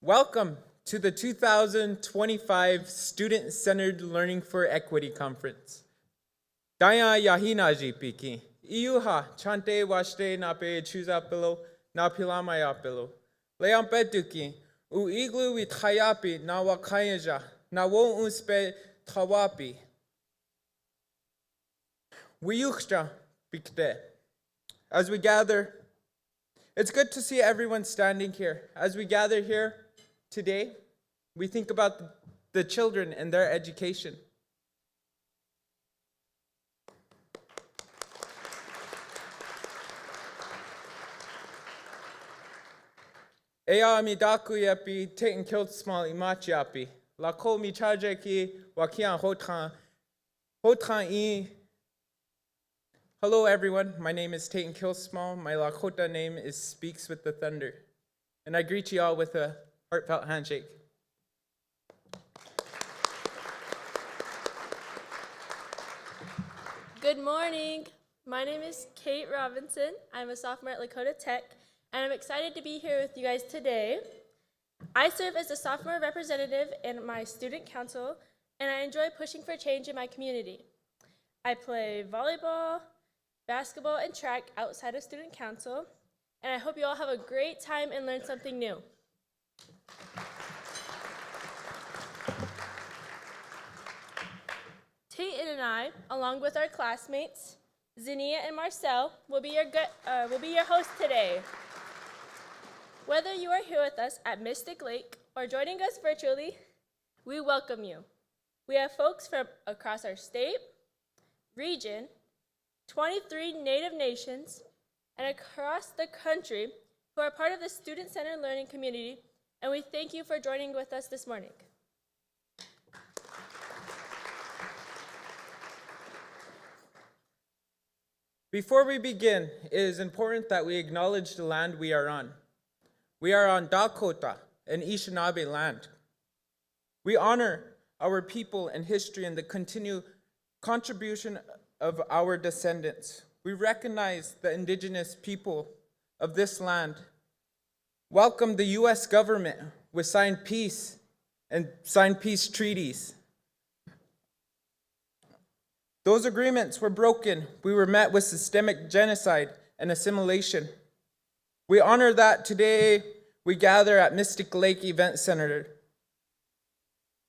Welcome to the 2025 Student-Centered Learning for Equity Conference. Daya yahina jipiki. Iuha chante washte nape chuzapilo na pilamayapilo. Leampetuki u iglu withayapi na wakayaja na wo uspe tawapi. Wiyuksha bikte. As we gather, it's good to see everyone standing here. As we gather here today, we think about the children and their education. Ea midaku yapi tein kilt small imachi yapi. La ko mi charge ki wakian hotran I. Hello everyone, my name is Tate Kilsmall. My Lakota name is Speaks with the Thunder. And I greet you all with a heartfelt handshake. Good morning. My name is Kate Robinson. I'm a sophomore at Lakota Tech, and I'm excited to be here with you guys today. I serve as a sophomore representative in my student council, and I enjoy pushing for change in my community. I play volleyball, basketball, and track outside of student council, and I hope you all have a great time and learn something new. Tate and I, along with our classmates, Zinnia and Marcel, will be your hosts today. Whether you are here with us at Mystic Lake or joining us virtually, we welcome you. We have folks from across our state, region, 23 Native nations, and across the country who are part of the student-centered learning community, and we thank you for joining with us this morning. Before we begin, it is important that we acknowledge the land we are on. We are on Dakota, an Anishinaabe land. We honor our people and history and the continued contribution of our descendants. We recognize the indigenous people of this land. Welcome the U.S. government with signed peace treaties. Those agreements were broken. We were met with systemic genocide and assimilation. We honor that today we gather at Mystic Lake Event Center,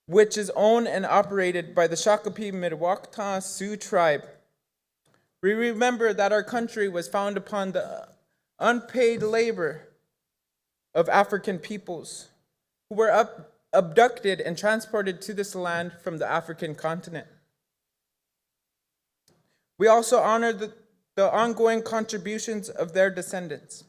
which is owned and operated by the Shakopee Mdewakanton Sioux tribe. We remember that our country was founded upon the unpaid labor of African peoples who were abducted and transported to this land from the African continent. We also honor the ongoing contributions of their descendants.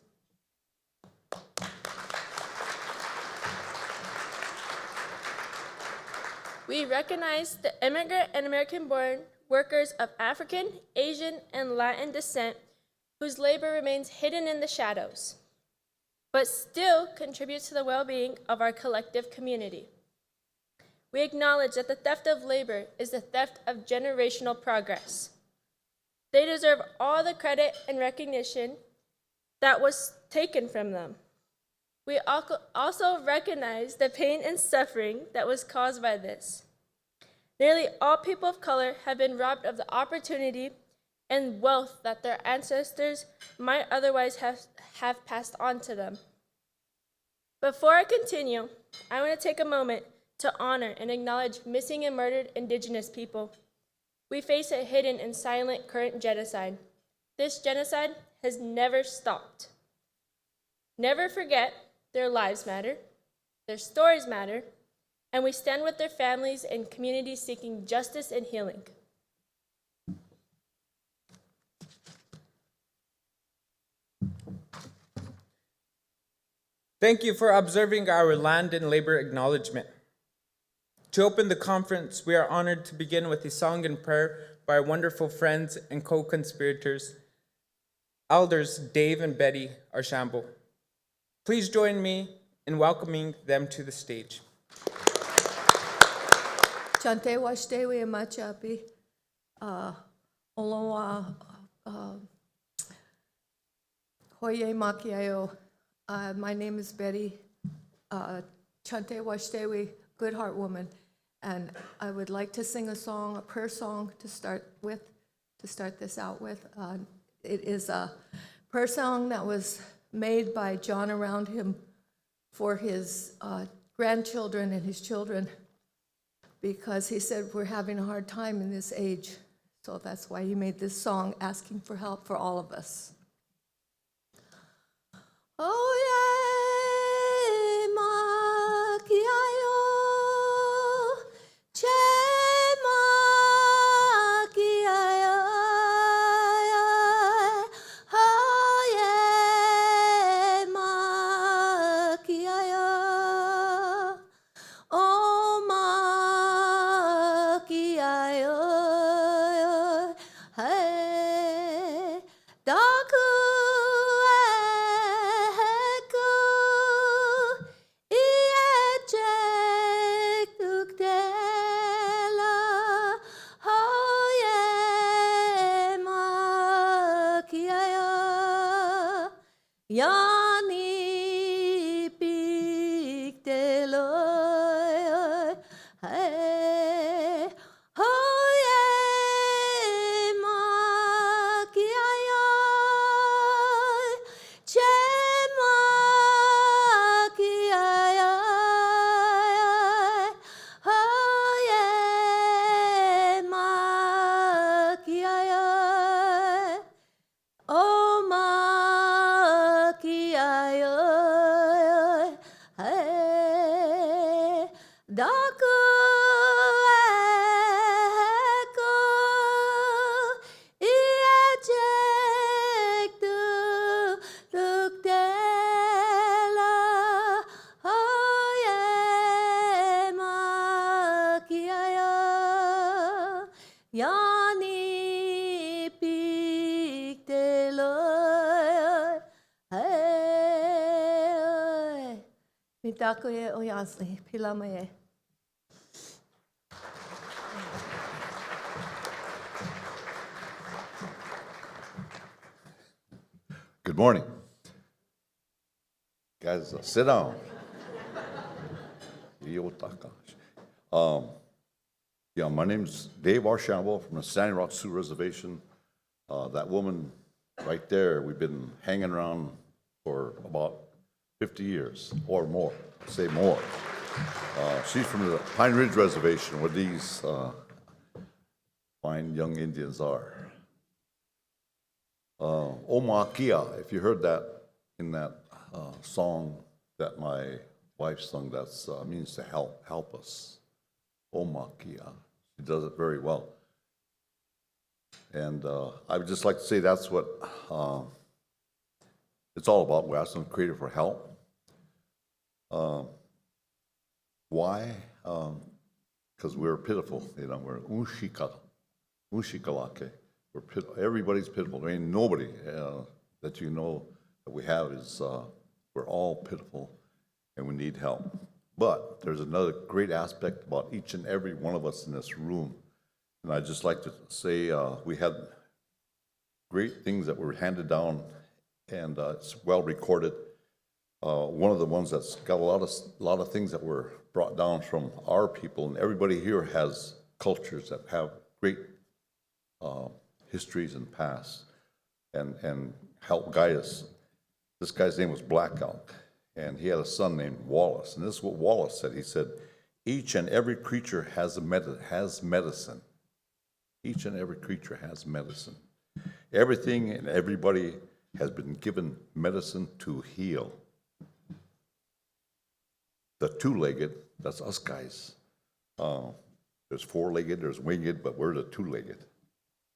We recognize the immigrant and American-born workers of African, Asian, and Latin descent whose labor remains hidden in the shadows, but still contributes to the well-being of our collective community. We acknowledge that the theft of labor is the theft of generational progress. They deserve all the credit and recognition that was taken from them. We also recognize the pain and suffering that was caused by this. Nearly all people of color have been robbed of the opportunity and wealth that their ancestors might otherwise have passed on to them. Before I continue, I want to take a moment to honor and acknowledge missing and murdered Indigenous people. We face a hidden and silent current genocide. This genocide has never stopped. Never forget, their lives matter, their stories matter, and we stand with their families and communities seeking justice and healing. Thank you for observing our land and labor acknowledgement. To open the conference, we are honored to begin with a song and prayer by our wonderful friends and co-conspirators, Elders Dave and Betty Archambault. Please join me in welcoming them to the stage. Chante washte machapi, oloa hoye makiayo. My name is Betty Chante Washtewi, Good Heart Woman. And I would like to sing a song, a prayer song to start this out with. It is a prayer song that was made by John around him for his grandchildren and his children, because he said we're having a hard time in this age. So that's why he made this song asking for help for all of us. Oh yeah, makiayo, che makiayo, oh yeah, makiayo, oh makiayo, hey, daku. Yani pikteloy, hey, oh yeah, makiayo, che makiayo, oh yeah, makiayo, oh makiayo, hey, daku eko iajek tuktela, oh yeah, makiayo, yani pikteloy, hey, mitakuye oyasli, pilamaye. Good morning. Guys, sit down. Yeah, my name's Dave Archambault from the Standing Rock Sioux Reservation. That woman right there, we've been hanging around for about 50 years or more, say more. She's from the Pine Ridge Reservation, where these fine young Indians are. Omakia, if you heard that in that song that my wife sung, that means to help us. Omakia. She does it very well. And I would just like to say that's what it's all about. We're asking the Creator for help. Why? Because we're pitiful. You know, we're unshikalake. We're everybody's pitiful. I mean, nobody that you know that we have is, we're all pitiful and we need help. But there's another great aspect about each and every one of us in this room. And I'd just like to say we had great things that were handed down, and it's well recorded. One of the ones that's got a lot of things that were brought down from our people, and everybody here has cultures that have great histories and past, and help guide us. This guy's name was Black Elk, and he had a son named Wallace. And this is what Wallace said. He said, each and every creature has medicine. Each and every creature has medicine. Everything and everybody has been given medicine to heal. The two-legged, that's us guys. There's four-legged, there's winged, but we're the two-legged.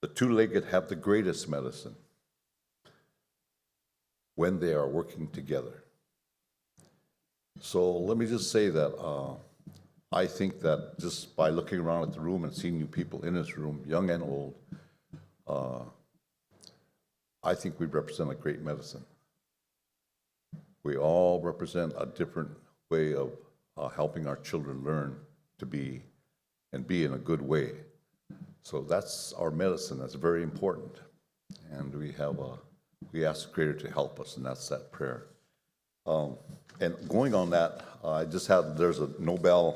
The two-legged have the greatest medicine when they are working together. So let me just say that I think that just by looking around at the room and seeing you people in this room, young and old, I think we represent a great medicine. We all represent a different way of helping our children learn to be and be in a good way. So that's our medicine. That's very important. And we ask the Creator to help us, and that's that prayer. And going on that, there's a Nobel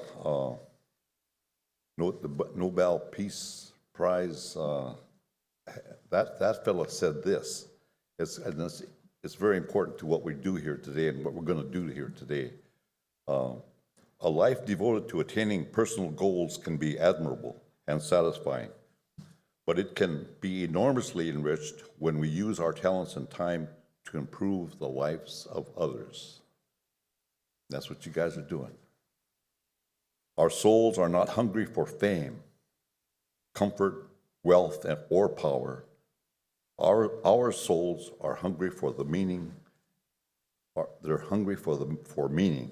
Peace Prize, that fellow said this. It's very important to what we do here today and what we're going to do here today. A life devoted to attaining personal goals can be admirable and satisfying, but it can be enormously enriched when we use our talents and time to improve the lives of others. That's what you guys are doing. Our souls are not hungry for fame, comfort, wealth, or power. Our souls are hungry for the meaning. They're hungry for meaning,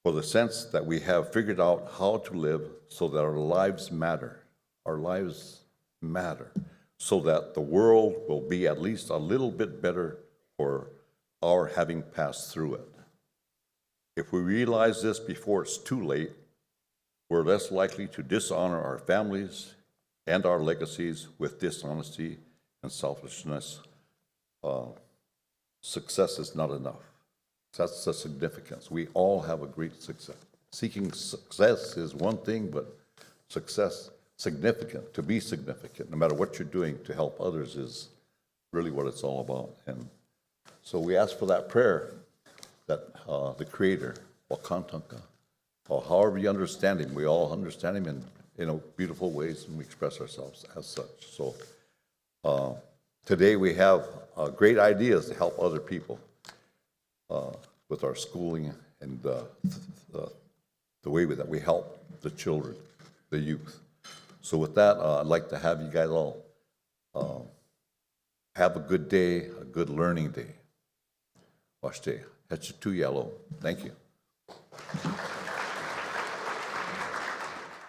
for the sense that we have figured out how to live so that our lives matter. Our lives matter, so that the world will be at least a little bit better for our having passed through it. If we realize this before it's too late, we're less likely to dishonor our families and our legacies with dishonesty and selfishness. Success is not enough. That's the significance. We all have a great success. Seeking success is one thing, but success, significant, to be significant, no matter what you're doing to help others is really what it's all about. And so we ask for that prayer that the Creator, Wakantanka, or however you understand Him, we all understand Him in beautiful ways, and we express ourselves as such. So today we have great ideas to help other people with our schooling and the way that we help the children, the youth. So with that, I'd like to have you guys all have a good day, a good learning day. Washte, Hechitu Yellow. Thank you.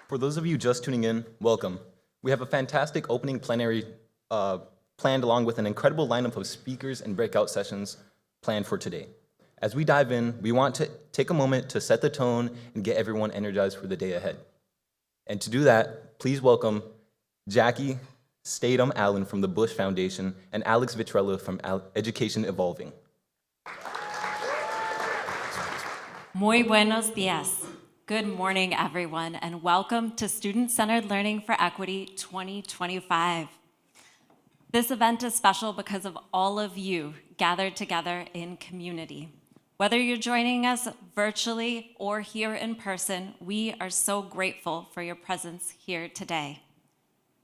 For those of you just tuning in, welcome. We have a fantastic opening plenary planned along with an incredible lineup of speakers and breakout sessions planned for today. As we dive in, we want to take a moment to set the tone and get everyone energized for the day ahead. And to do that, please welcome Jackie Statham Allen from the Bush Foundation and Alex Vitrella from Education Evolving. Muy buenos días. Good morning, everyone, and welcome to Student-Centered Learning for Equity 2025. This event is special because of all of you gathered together in community. Whether you're joining us virtually or here in person, we are so grateful for your presence here today.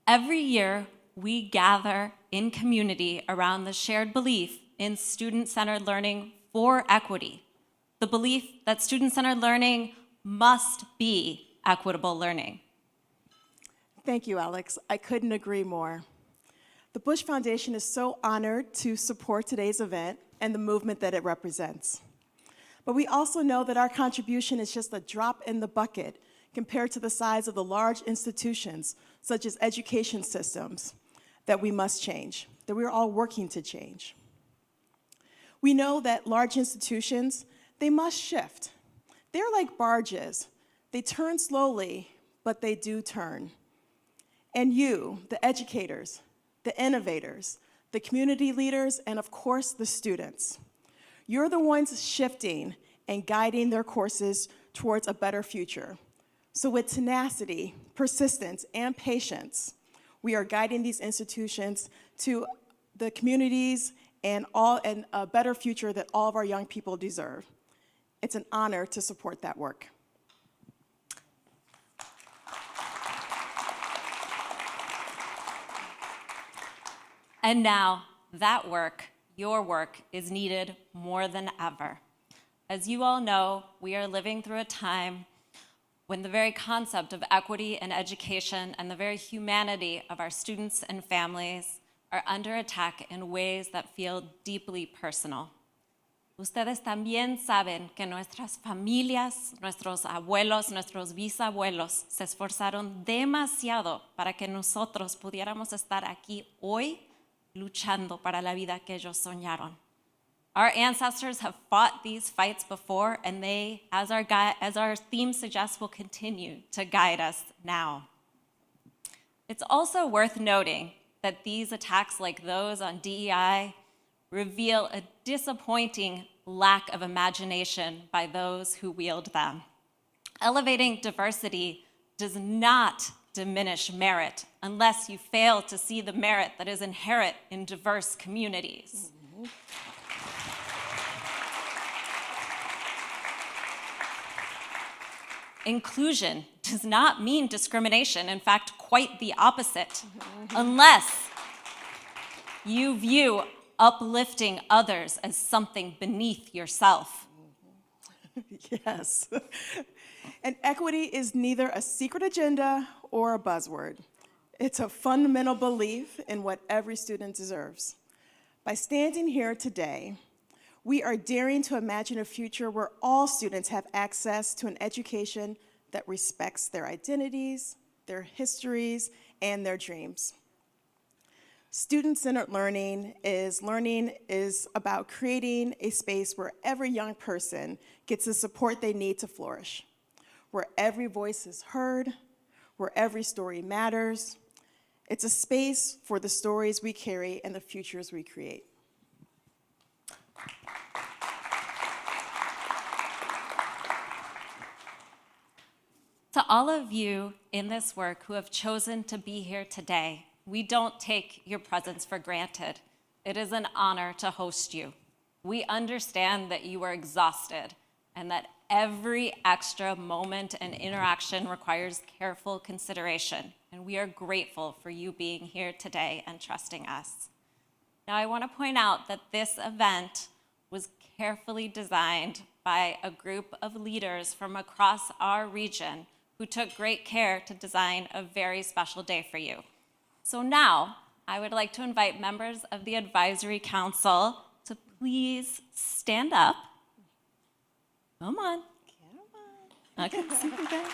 Every year, we gather in community around the shared belief in student-centered learning for equity, the belief that student-centered learning must be equitable learning. Thank you, Alex. I couldn't agree more. The Bush Foundation is so honored to support today's event and the movement that it represents. But we also know that our contribution is just a drop in the bucket compared to the size of the large institutions, such as education systems, that we must change, that we're all working to change. We know that large institutions, they must shift. They're like barges. They turn slowly, but they do turn. And you, the educators, the innovators, the community leaders, and of course, the students, you're the ones shifting and guiding their courses towards a better future. So with tenacity, persistence, and patience, we are guiding these institutions to the communities and a better future that all of our young people deserve. It's an honor to support that work. And now, that work, your work, is needed more than ever. As you all know, we are living through a time when the very concept of equity and education and the very humanity of our students and families are under attack in ways that feel deeply personal. Ustedes también saben que nuestras familias, nuestros abuelos, nuestros bisabuelos se esforzaron demasiado para que nosotros pudiéramos estar aquí hoy luchando para la vida que ellos soñaron. Our ancestors have fought these fights before, and they, as our theme suggests, will continue to guide us now. It's also worth noting that these attacks, like those on DEI, reveal a disappointing lack of imagination by those who wield them. Elevating diversity does not diminish merit unless you fail to see the merit that is inherent in diverse communities. Inclusion does not mean discrimination, in fact, quite the opposite, unless you view uplifting others as something beneath yourself. Yes. And equity is neither a secret agenda or a buzzword. It's a fundamental belief in what every student deserves. By standing here today, we are daring to imagine a future where all students have access to an education that respects their identities, their histories, and their dreams. Student-centered learning is about creating a space where every young person gets the support they need to flourish, where every voice is heard, where every story matters. It's a space for the stories we carry and the futures we create. To all of you in this work who have chosen to be here today, we don't take your presence for granted. It is an honor to host you. We understand that you are exhausted and that every extra moment and interaction requires careful consideration, and we are grateful for you being here today and trusting us. Now, I want to point out that this event was carefully designed by a group of leaders from across our region who took great care to design a very special day for you. So now, I would like to invite members of the Advisory Council to please stand up. Come on. I can see you guys.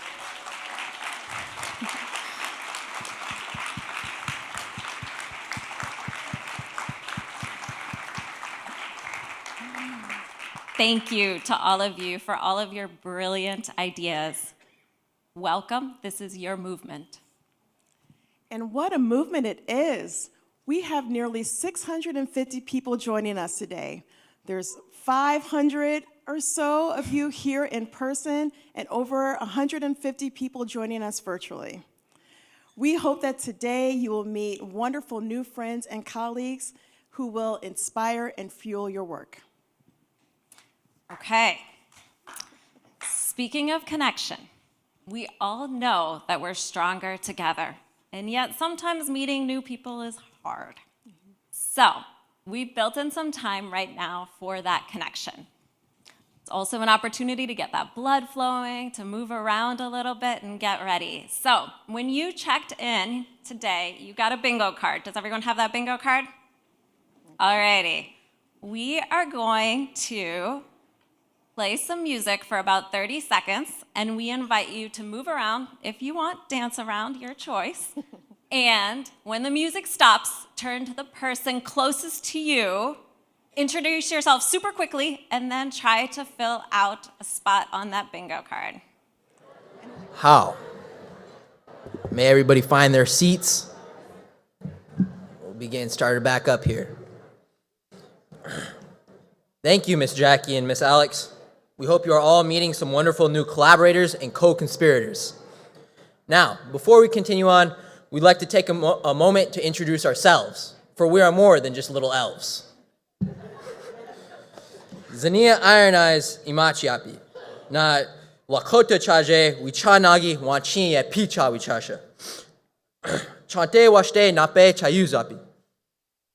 Thank you to all of you for all of your brilliant ideas. Welcome, this is your movement. And what a movement it is. We have nearly 650 people joining us today. There's 500 or so of you here in person and over 150 people joining us virtually. We hope that today you will meet wonderful new friends and colleagues who will inspire and fuel your work. Okay. Speaking of connection, we all know that we're stronger together, and yet sometimes meeting new people is hard. So we've built in some time right now for that connection. It's also an opportunity to get that blood flowing, to move around a little bit and get ready. So when you checked in today, you got a bingo card. Does everyone have that bingo card? Alrighty. We are going to play some music for about 30 seconds, and we invite you to move around. If you want, dance around, your choice. And when the music stops, turn to the person closest to you, introduce yourself super quickly, and then try to fill out a spot on that bingo card. How? May everybody find their seats. We'll be getting started back up here. Thank you, Miss Jackie and Miss Alex. We hope you are all meeting some wonderful new collaborators and co-conspirators. Now, before we continue on, we'd like to take a moment to introduce ourselves, for we are more than just little elves. Zania Iron Eyes Imachiapi, na Lakota Chaje Wichanagi Wanchin ya Picha Wichasha. Chante Washte Nape Chayuzapi.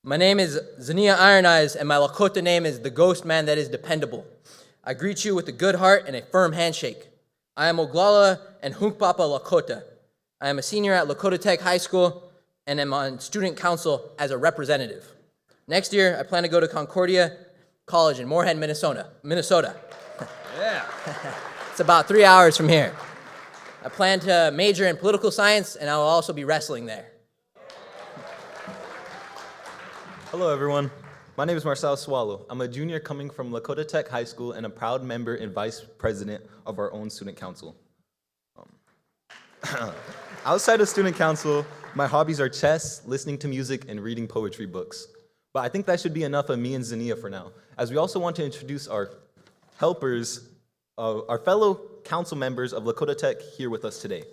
My name is Zania Iron Eyes, and my Lakota name is the Ghost Man that is dependable. I greet you with a good heart and a firm handshake. I am Oglala and Hunkpapa Lakota. I am a senior at Lakota Tech High School and am on student council as a representative. Next year, I plan to go to Concordia College in Moorhead, Minnesota. Yeah. It's about 3 hours from here. I plan to major in political science, and I will also be wrestling there. Hello, everyone. My name is Marcel Swallow. I'm a junior coming from Lakota Tech High School and a proud member and vice president of our own student council. Outside of student council, my hobbies are chess, listening to music, and reading poetry books. But I think that should be enough of me and Zania for now, as we also want to introduce our helpers, our fellow council members of Lakota Tech here with us today.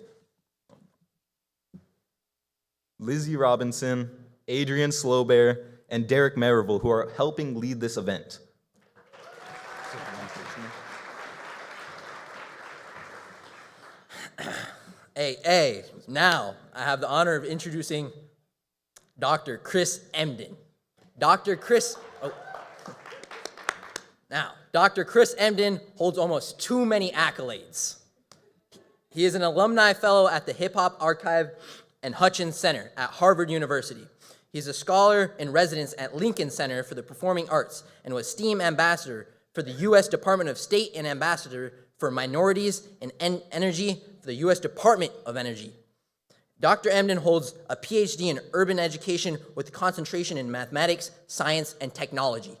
Lizzie Robinson, Adrian Slowbear, and Derek Merrill, who are helping lead this event. Hey, now I have the honor of introducing Dr. Chris Emden. Dr. Chris Emden holds almost too many accolades. He is an alumni fellow at the Hip Hop Archive and Hutchins Center at Harvard University. He's a scholar in residence at Lincoln Center for the Performing Arts and was STEAM ambassador for the U.S. Department of State and ambassador for minorities and energy for the U.S. Department of Energy. Dr. Emden holds a PhD in urban education with a concentration in mathematics, science, and technology.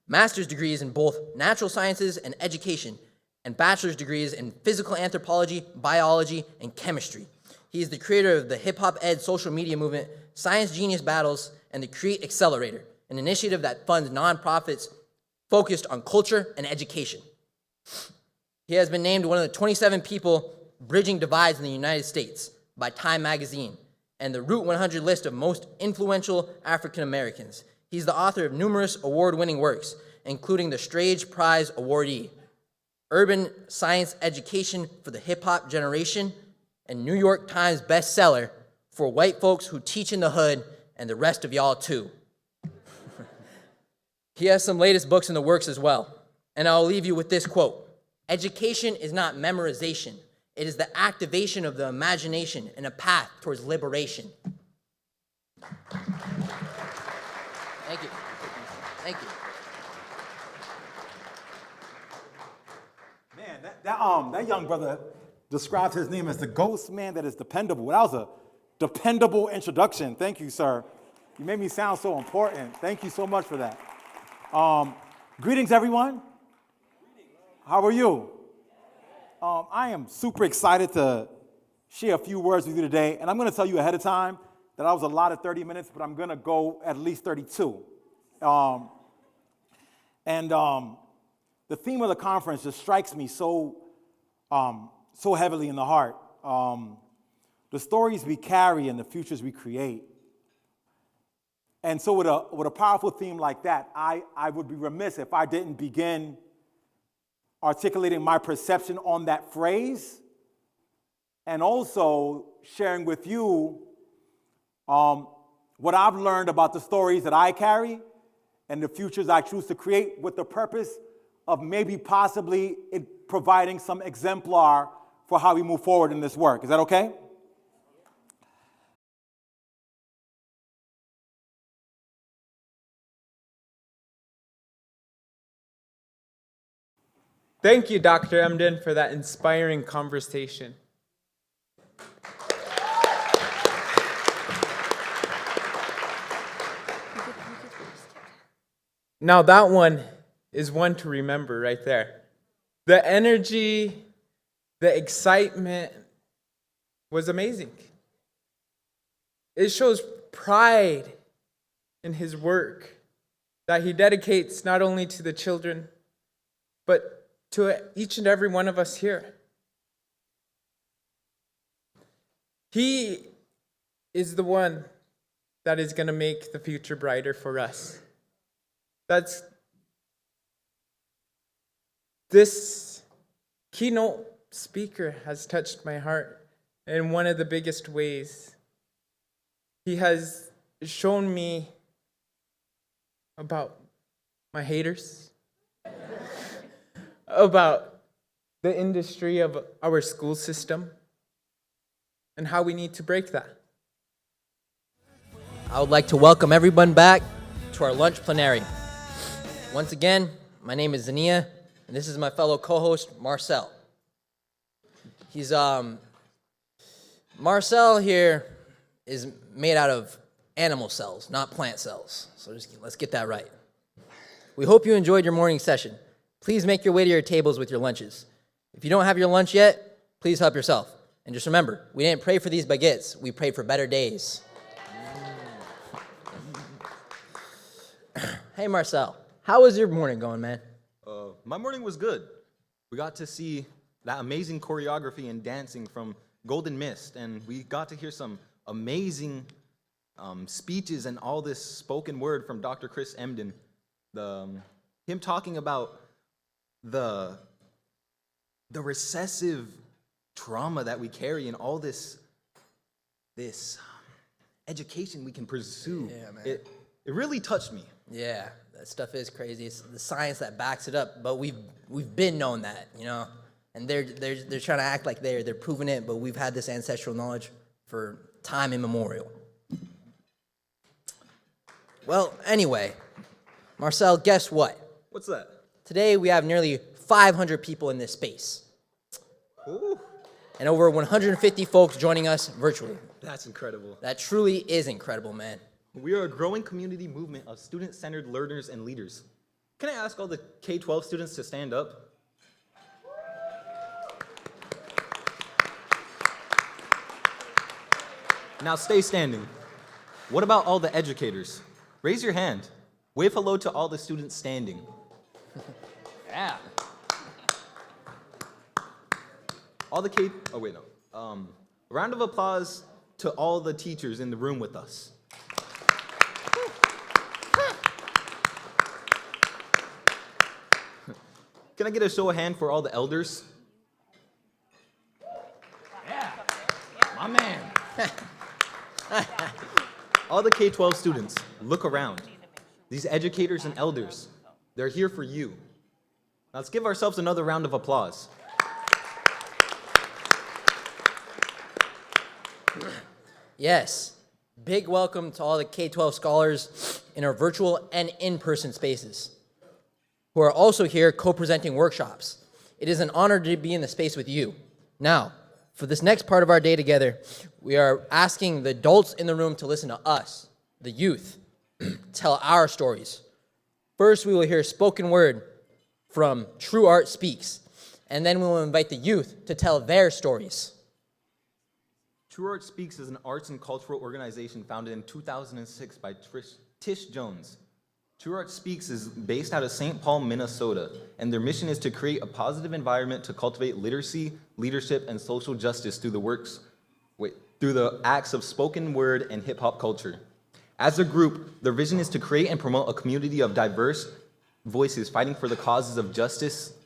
Master's degrees in both natural sciences and education, and bachelor's degrees in physical anthropology, biology, and chemistry. He is the creator of the Hip Hop Ed social media movement, Science Genius Battles, and the Create Accelerator, an initiative that funds nonprofits focused on culture and education. He has been named one of the 27 people bridging divides in the United States by Time Magazine and the Route 100 list of most influential African Americans. He's the author of numerous award-winning works, including the Strage Prize awardee, Urban Science Education for the Hip Hop Generation, and New York Times bestseller For White Folks Who Teach in the Hood and the Rest of Y'all Too. He has some latest books in the works as well, and I'll leave you with this quote: "Education is not memorization. It is the activation of the imagination and a path towards liberation." Thank you. Thank you. Man, that young brother described his name as the ghost man that is dependable. That was a dependable introduction. Thank you, sir. You made me sound so important. Thank you so much for that. Greetings, everyone. How are you? I am super excited to share a few words with you today, and I'm going to tell you ahead of time that I was allotted 30 minutes, but I'm going to go at least 32. The theme of the conference just strikes me so heavily in the heart. The stories we carry and the futures we create. And so with a powerful theme like that, I would be remiss if I didn't begin articulating my perception on that phrase, and also sharing with you what I've learned about the stories that I carry and the futures I choose to create, with the purpose of maybe possibly it providing some exemplar for how we move forward in this work. Is that okay? Thank you, Dr. Emden, for that inspiring conversation. Now that one is one to remember right there. The energy, the excitement was amazing. It shows pride in his work that he dedicates not only to the children, but to each and every one of us here. He is the one that is going to make the future brighter for us. This keynote speaker has touched my heart in one of the biggest ways. He has shown me about my haters, about the industry of our school system, and how we need to break that. I would like to welcome everyone back to our lunch plenary. Once again, my name is Zania, and this is my fellow co-host, Marcel. Marcel here is made out of animal cells, not plant cells. So let's get that right. We hope you enjoyed your morning session. Please make your way to your tables with your lunches. If you don't have your lunch yet, please help yourself. And just remember, we didn't pray for these baguettes, we prayed for better days. Hey, Marcel. How was your morning going, man? My morning was good. We got to see that amazing choreography and dancing from Golden Mist, and we got to hear some amazing speeches and all this spoken word from Dr. Chris Emden. Him talking about the recessive trauma that we carry and all this education we can pursue. Yeah, man. It really touched me. Yeah, that stuff is crazy. It's the science that backs it up, but we've been known that, you know. And they're trying to act like they're proving it, but we've had this ancestral knowledge for time immemorial. Well, anyway, Marcel, guess what? What's that? Today we have nearly 500 people in this space. Ooh, And over 150 folks joining us virtually. that's incredible. That truly is incredible, man. We are a growing community movement of student-centered learners and leaders. Can I ask all the K-12 students to stand up? Now stay standing. What about all the educators? Raise your hand. Wave hello to all the students standing. Yeah. All the a round of applause to all the teachers in the room with us. Can I get a show of hand for all the elders? Yeah, my man. All the K-12 students, look around. These educators and elders, they're here for you. Now let's give ourselves another round of applause. Yes, big welcome to all the K-12 scholars in our virtual and in-person spaces who are also here co-presenting workshops. It is an honor to be in the space with you. Now, for this next part of our day together, we are asking the adults in the room to listen to us, the youth, tell our stories. First, we will hear spoken word from True Art Speaks, and then we will invite the youth to tell their stories. True Art Speaks is an arts and cultural organization founded in 2006 by Tish Jones. True Art Speaks is based out of St. Paul, Minnesota, and their mission is to create a positive environment to cultivate literacy, leadership, and social justice through the acts of spoken word and hip-hop culture. As a group, their vision is to create and promote a community of diverse voices fighting for the causes of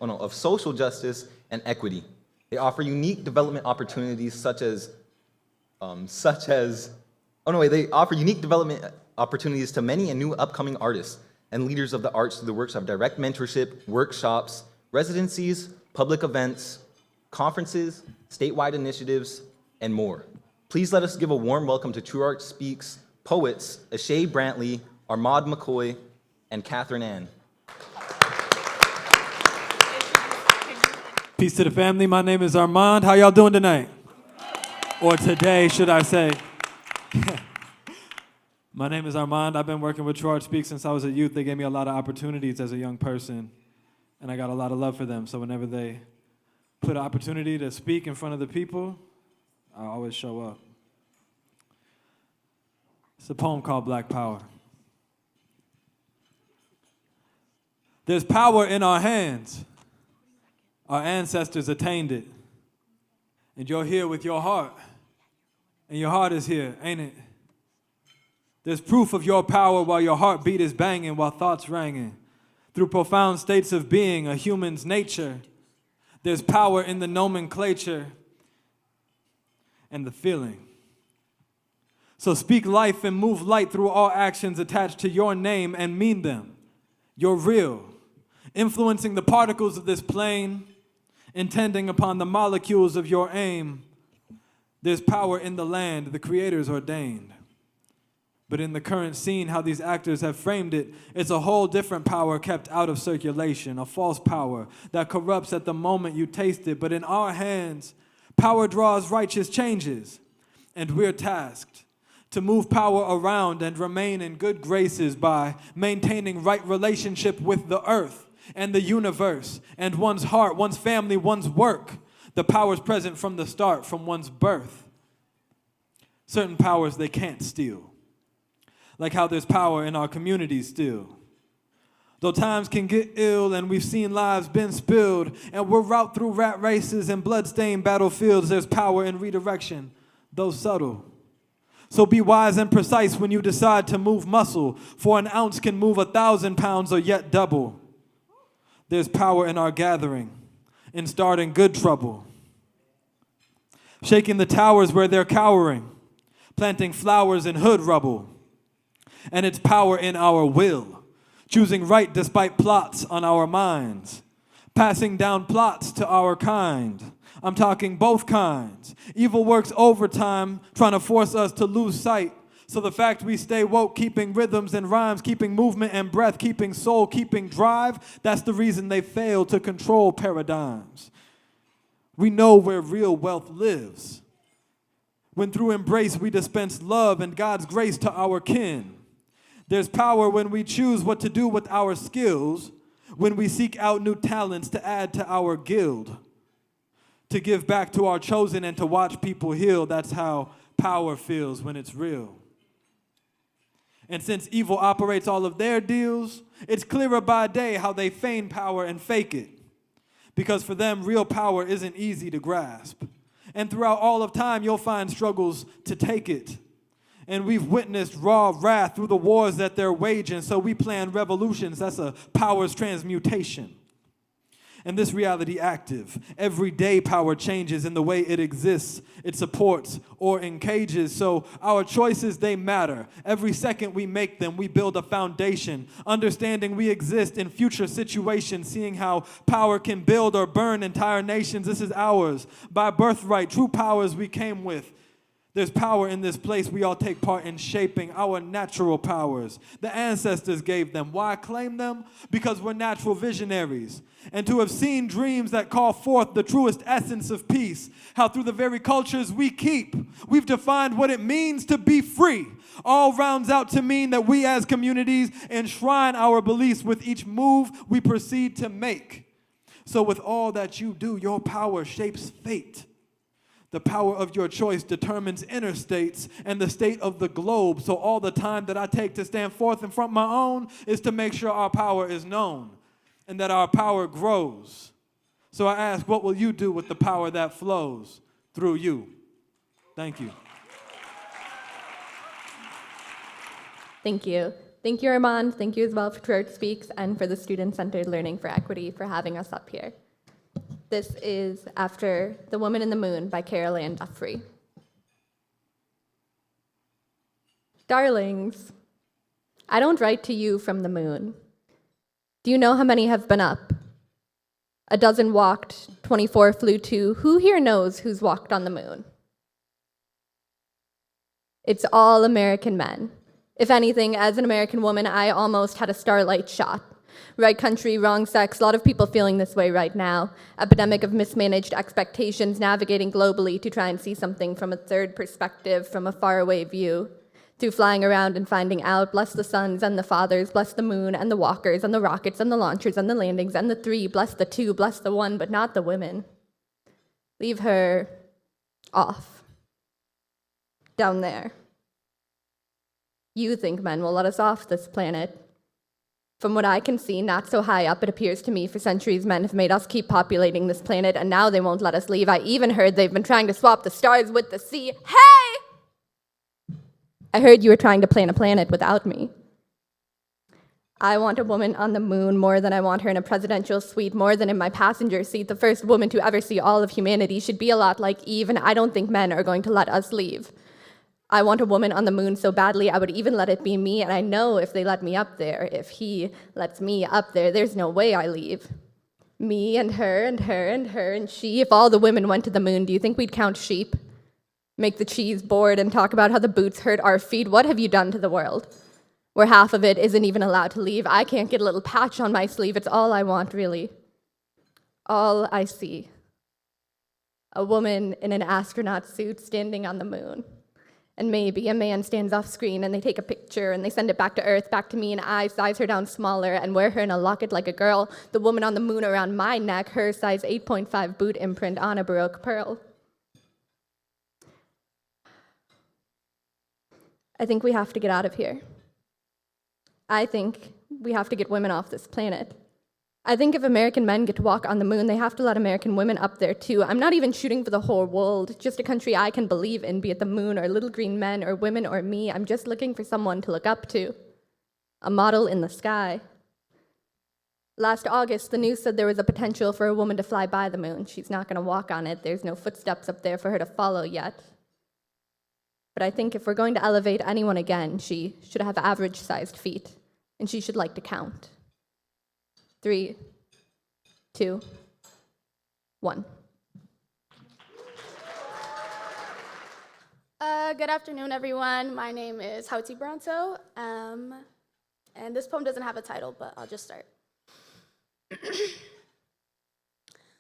of social justice and equity. They offer unique development opportunities they offer unique development opportunities to many and new upcoming artists and leaders of the arts through the works of direct mentorship, workshops, residencies, public events, conferences, statewide initiatives, and more. Please let us give a warm welcome to True Art Speaks poets Ashay Brantley, Armand McCoy, and Catherine Ann. Peace to the family. My name is Armand. How y'all doing tonight? Or today, should I say. My name is Armand. I've been working with True Art Speaks since I was a youth. They gave me a lot of opportunities as a young person, and I got a lot of love for them. So whenever they put an opportunity to speak in front of the people, I always show up. It's a poem called Black Power. There's power in our hands. Our ancestors attained it. And you're here with your heart. And your heart is here, ain't it? There's proof of your power while your heartbeat is banging, while thoughts ringing. Through profound states of being, a human's nature. There's power in the nomenclature and the feeling. So speak life and move light through all actions attached to your name and mean them. You're real, influencing the particles of this plane, intending upon the molecules of your aim. There's power in the land the creators ordained. But in the current scene, how these actors have framed it, it's a whole different power kept out of circulation, a false power that corrupts at the moment you taste it. But in our hands, power draws righteous changes, and we're tasked to move power around and remain in good graces by maintaining right relationship with the earth and the universe and one's heart, one's family, one's work. The power's present from the start, from one's birth. Certain powers they can't steal. Like how there's power in our communities still. Though times can get ill and we've seen lives been spilled, and we're out through rat races and bloodstained battlefields, there's power in redirection, though subtle. So be wise and precise when you decide to move muscle, for an ounce can move 1,000 pounds or yet double. There's power in our gathering, in starting good trouble. Shaking the towers where they're cowering, planting flowers in hood rubble. And it's power in our will, choosing right despite plots on our minds, passing down plots to our kind. I'm talking both kinds. Evil works overtime, trying to force us to lose sight. So the fact we stay woke, keeping rhythms and rhymes, keeping movement and breath, keeping soul, keeping drive, that's the reason they fail to control paradigms. We know where real wealth lives, when through embrace we dispense love and God's grace to our kin. There's power when we choose what to do with our skills, when we seek out new talents to add to our guild, to give back to our chosen and to watch people heal. That's how power feels when it's real. And since evil operates all of their deals, it's clearer by day how they feign power and fake it. Because for them, real power isn't easy to grasp. And throughout all of time, you'll find struggles to take it. And we've witnessed raw wrath through the wars that they're waging, so we plan revolutions. That's a power's transmutation. And this reality active. Every day power changes in the way it exists, it supports, or engages. So our choices, they matter. Every second we make them, we build a foundation. Understanding we exist in future situations, seeing how power can build or burn entire nations. This is ours. By birthright, true powers we came with. There's power in this place. We all take part in shaping our natural powers. The ancestors gave them. Why claim them? Because we're natural visionaries. And to have seen dreams that call forth the truest essence of peace. How through the very cultures we keep, we've defined what it means to be free. All rounds out to mean that we as communities enshrine our beliefs with each move we proceed to make. So with all that you do, your power shapes fate. The power of your choice determines inner states and the state of the globe. So all the time that I take to stand forth in front of my own is to make sure our power is known and that our power grows. So I ask, what will you do with the power that flows through you? Thank you. Thank you. Thank you, Armand. Thank you as well for Church Speaks and for the Student-Centered Learning for Equity for having us up here. This is after The Woman in the Moon by Carol Ann Duffrey. Darlings, I don't write to you from the moon. Do you know how many have been up? 12 walked, 24 flew to. Who here knows who's walked on the moon? It's all American men. If anything, as an American woman, I almost had a starlight shot. Right country, wrong sex, a lot of people feeling this way right now. Epidemic of mismanaged expectations, navigating globally to try and see something from a third perspective, from a faraway view. Through flying around and finding out, bless the sons and the fathers, bless the moon and the walkers and the rockets and the launchers and the landings and the 3, bless the 2, bless the 1, but not the women. Leave her off. Down there. You think men will let us off this planet. From what I can see, not so high up, it appears to me, for centuries men have made us keep populating this planet, and now they won't let us leave. I even heard they've been trying to swap the stars with the sea. Hey! I heard you were trying to plan a planet without me. I want a woman on the moon more than I want her in a presidential suite, more than in my passenger seat. The first woman to ever see all of humanity should be a lot like Eve, and I don't think men are going to let us leave. I want a woman on the moon so badly I would even let it be me, and I know if they let me up there, if he lets me up there, there's no way I leave. Me and her and her and her and she, if all the women went to the moon, do you think we'd count sheep? Make the cheese board and talk about how the boots hurt our feet? What have you done to the world? Where half of it isn't even allowed to leave. I can't get a little patch on my sleeve. It's all I want, really. All I see. A woman in an astronaut suit standing on the moon. And maybe a man stands off screen and they take a picture and they send it back to Earth, back to me, and I size her down smaller and wear her in a locket like a girl. The woman on the moon around my neck, her size 8.5 boot imprint on a Baroque pearl. I think we have to get out of here. I think we have to get women off this planet. I think if American men get to walk on the moon, they have to let American women up there too. I'm not even shooting for the whole world, just a country I can believe in, be it the moon or little green men or women or me. I'm just looking for someone to look up to. A model in the sky. Last August, the news said there was a potential for a woman to fly by the moon. She's not going to walk on it. There's no footsteps up there for her to follow yet. But I think if we're going to elevate anyone again, she should have average-sized feet, and she should like to count. 3, 2, 1. Good afternoon, everyone. My name is Hauti Bronto, and this poem doesn't have a title, but I'll just start.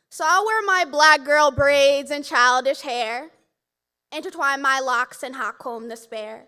So I'll wear my black girl braids and childish hair, intertwine my locks and hot comb the spare.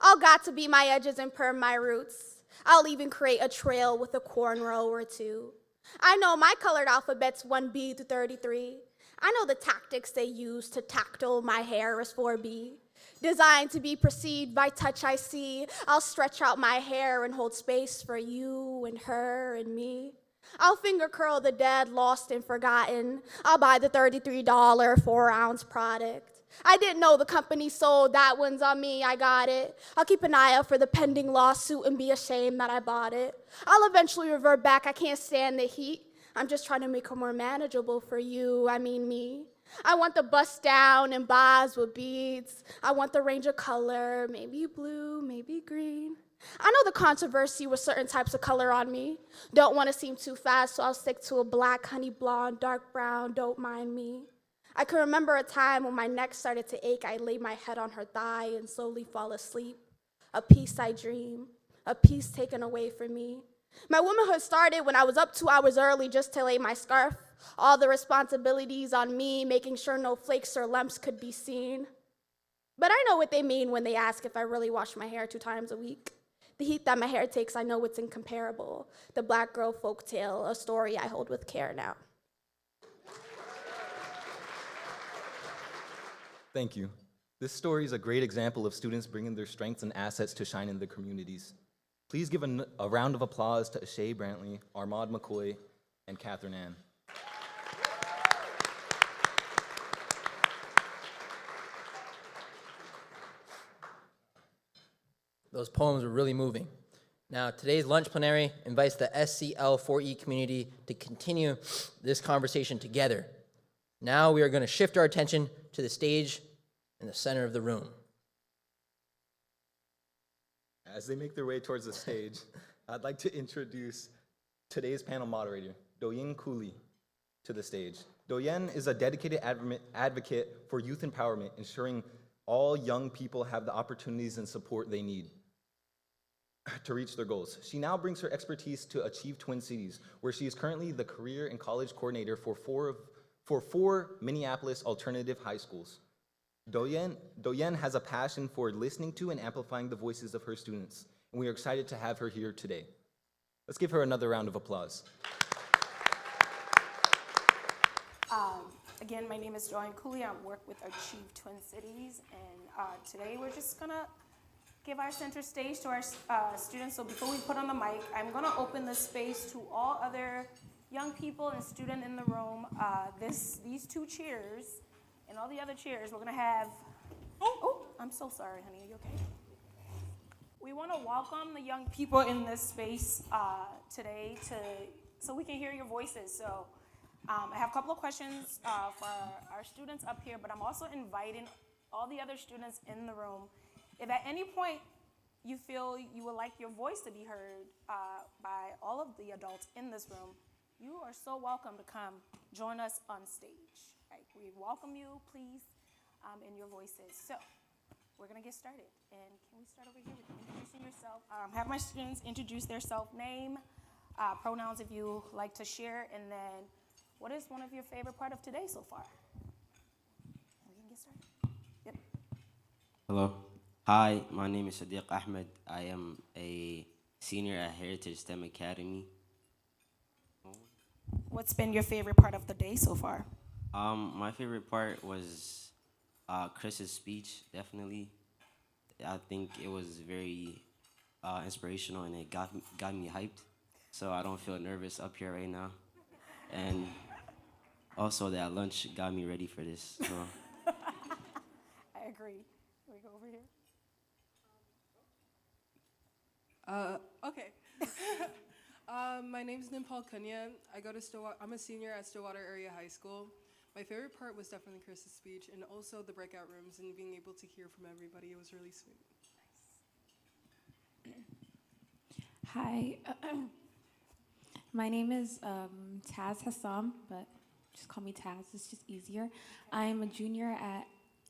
I'll got to be my edges and perm my roots. I'll even create a trail with a cornrow or two. I know my colored alphabet's 1B to 33. I know the tactics they use to tactile my hair is 4B. Designed to be perceived by touch I see, I'll stretch out my hair and hold space for you and her and me. I'll finger curl the dead, lost and forgotten. I'll buy the $33 4-ounce product. I didn't know the company sold, that one's on me, I got it. I'll keep an eye out for the pending lawsuit and be ashamed that I bought it. I'll eventually revert back, I can't stand the heat. I'm just trying to make her more manageable for you, I mean me. I want the bust down and bars with beads. I want the range of color, maybe blue, maybe green. I know the controversy with certain types of color on me. Don't want to seem too fast, so I'll stick to a black, honey blonde, dark brown, don't mind me. I can remember a time when my neck started to ache, I'd lay my head on her thigh and slowly fall asleep. A peace I dream, a peace taken away from me. My womanhood started when I was up 2 hours early just to lay my scarf. All the responsibilities on me, making sure no flakes or lumps could be seen. But I know what they mean when they ask if I really wash my hair 2 times a week. The heat that my hair takes, I know it's incomparable. The black girl folktale, a story I hold with care now. Thank you. This story is a great example of students bringing their strengths and assets to shine in their communities. Please give a round of applause to Ashay Brantley, Armand McCoy, and Catherine Ann. Those poems were really moving. Now, today's lunch plenary invites the SLC4E community to continue this conversation together. Now we are going to shift our attention to the stage in the center of the room. As they make their way towards the stage, I'd like to introduce today's panel moderator, Doyen Cooley, to the stage. Doyen is a dedicated advocate for youth empowerment, ensuring all young people have the opportunities and support they need to reach their goals. She now brings her expertise to Achieve Twin Cities, where she is currently the career and college coordinator for four Minneapolis alternative high schools. Doyen has a passion for listening to and amplifying the voices of her students, and we are excited to have her here today. Let's give her another round of applause. Again, my name is Joanne Cooley. I work with Achieve Twin Cities, and today we're just gonna give our center stage to our students. So before we put on the mic, I'm gonna open the space to all other young people and students in the room. These 2 chairs and all the other chairs, we're gonna have, oh, I'm so sorry, honey, are you okay? We wanna welcome the young people in this space today so we can hear your voices. So I have a couple of questions for our students up here, but I'm also inviting all the other students in the room. If at any point you feel you would like your voice to be heard by all of the adults in this room, you are so welcome to come join us on stage. Right? We welcome you, please, in your voices. So we're gonna get started. And can we start over here with introducing yourself? Have my students introduce their self-name, pronouns if you like to share, and then what is one of your favorite part of today so far? We can get started. Yep. Hello. Hi, my name is Sadiq Ahmed. I am a senior at Heritage STEM Academy. What's been your favorite part of the day so far? My favorite part was Chris's speech, definitely. I think it was very inspirational, and it got me hyped. So I don't feel nervous up here right now. And also that lunch got me ready for this. So. I agree. Can we go over here? Okay. My name's Nimpal Kunya. I'm a senior at Stillwater Area High School. My favorite part was definitely Chris's speech and also the breakout rooms and being able to hear from everybody. It was really sweet. Hi. My name is Taz Hassam, but just call me Taz. It's just easier. I'm a junior at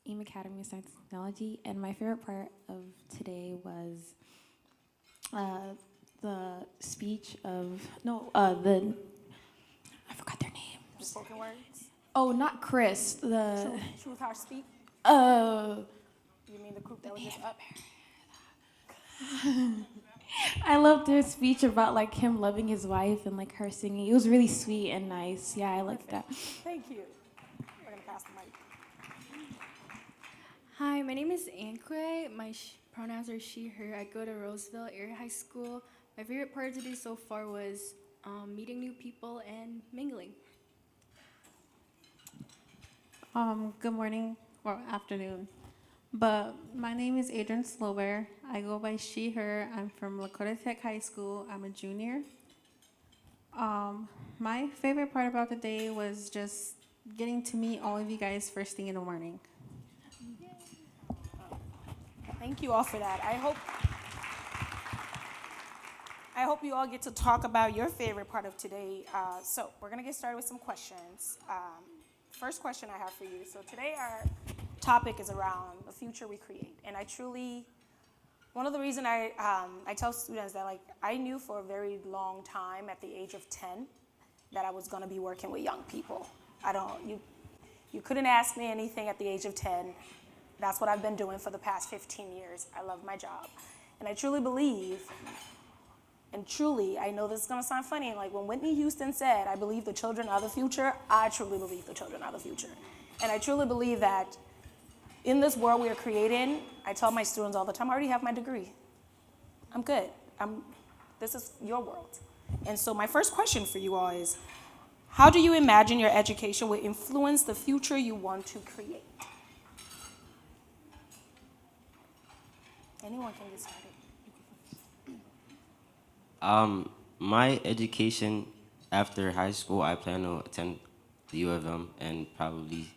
AIM Academy of Science and Technology, and my favorite part of today was the speech of, I forgot their names. The spoken words? Oh, not Chris. Truth Heart Speak? You mean the group that was just up? I loved their speech about like him loving his wife and like her singing. It was really sweet and nice. Yeah, I liked that. Thank you. We're gonna pass the mic. Hi, my name is Anque. My pronouns are she, her. I go to Roseville Area High School. My favorite part of today so far was meeting new people and mingling. Good morning or afternoon. But my name is Adrian Slower. I go by she, her. I'm from Lakota Tech High School. I'm a junior. My favorite part about the day was just getting to meet all of you guys first thing in the morning. Thank you all for that. I hope you all get to talk about your favorite part of today. So we're gonna get started with some questions. First question I have for you. So today our topic is around the future we create. And one of the reasons I tell students that like I knew for a very long time at the age of 10 that I was gonna be working with young people. You couldn't ask me anything at the age of 10. That's what I've been doing for the past 15 years. I love my job. And I truly believe, I know this is gonna sound funny, like when Whitney Houston said, I believe the children are the future, I truly believe the children are the future. And I truly believe that in this world we are creating, I tell my students all the time, I already have my degree. I'm good. This is your world. And so my first question for you all is, how do you imagine your education will influence the future you want to create? Anyone can get started. My education after high school, I plan to attend the U of M and probably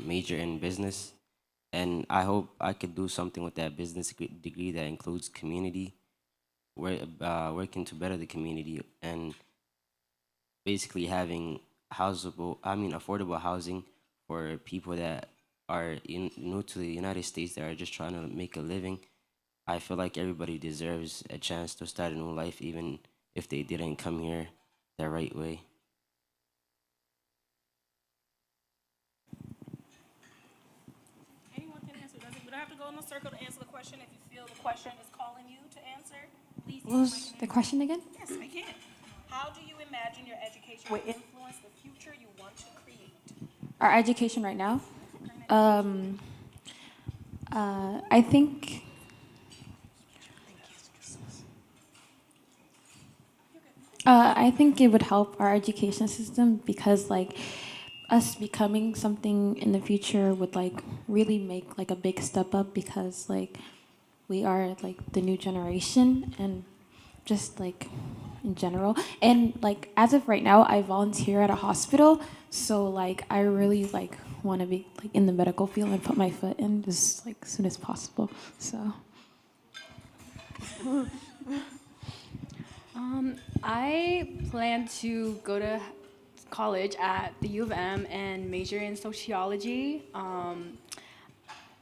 major in business. And I hope I could do something with that business degree that includes community, working to better the community, and basically having affordable housing for people that are new to the United States that are just trying to make a living. I feel like everybody deserves a chance to start a new life, even if they didn't come here the right way. Anyone can answer. We don't have to go in a circle to answer the question. If you feel the question is calling you to answer, please. What was the question again? Yes, I can. How do you imagine your education will influence the future you want to create? Our education right now? I think it would help our education system because like us becoming something in the future would like really make like a big step up because like we are like the new generation and just like in general. And like as of right now, I volunteer at a hospital, so like I really like want to be like in the medical field and put my foot in just like as soon as possible. So I plan to go to college at the U of M and major in sociology. I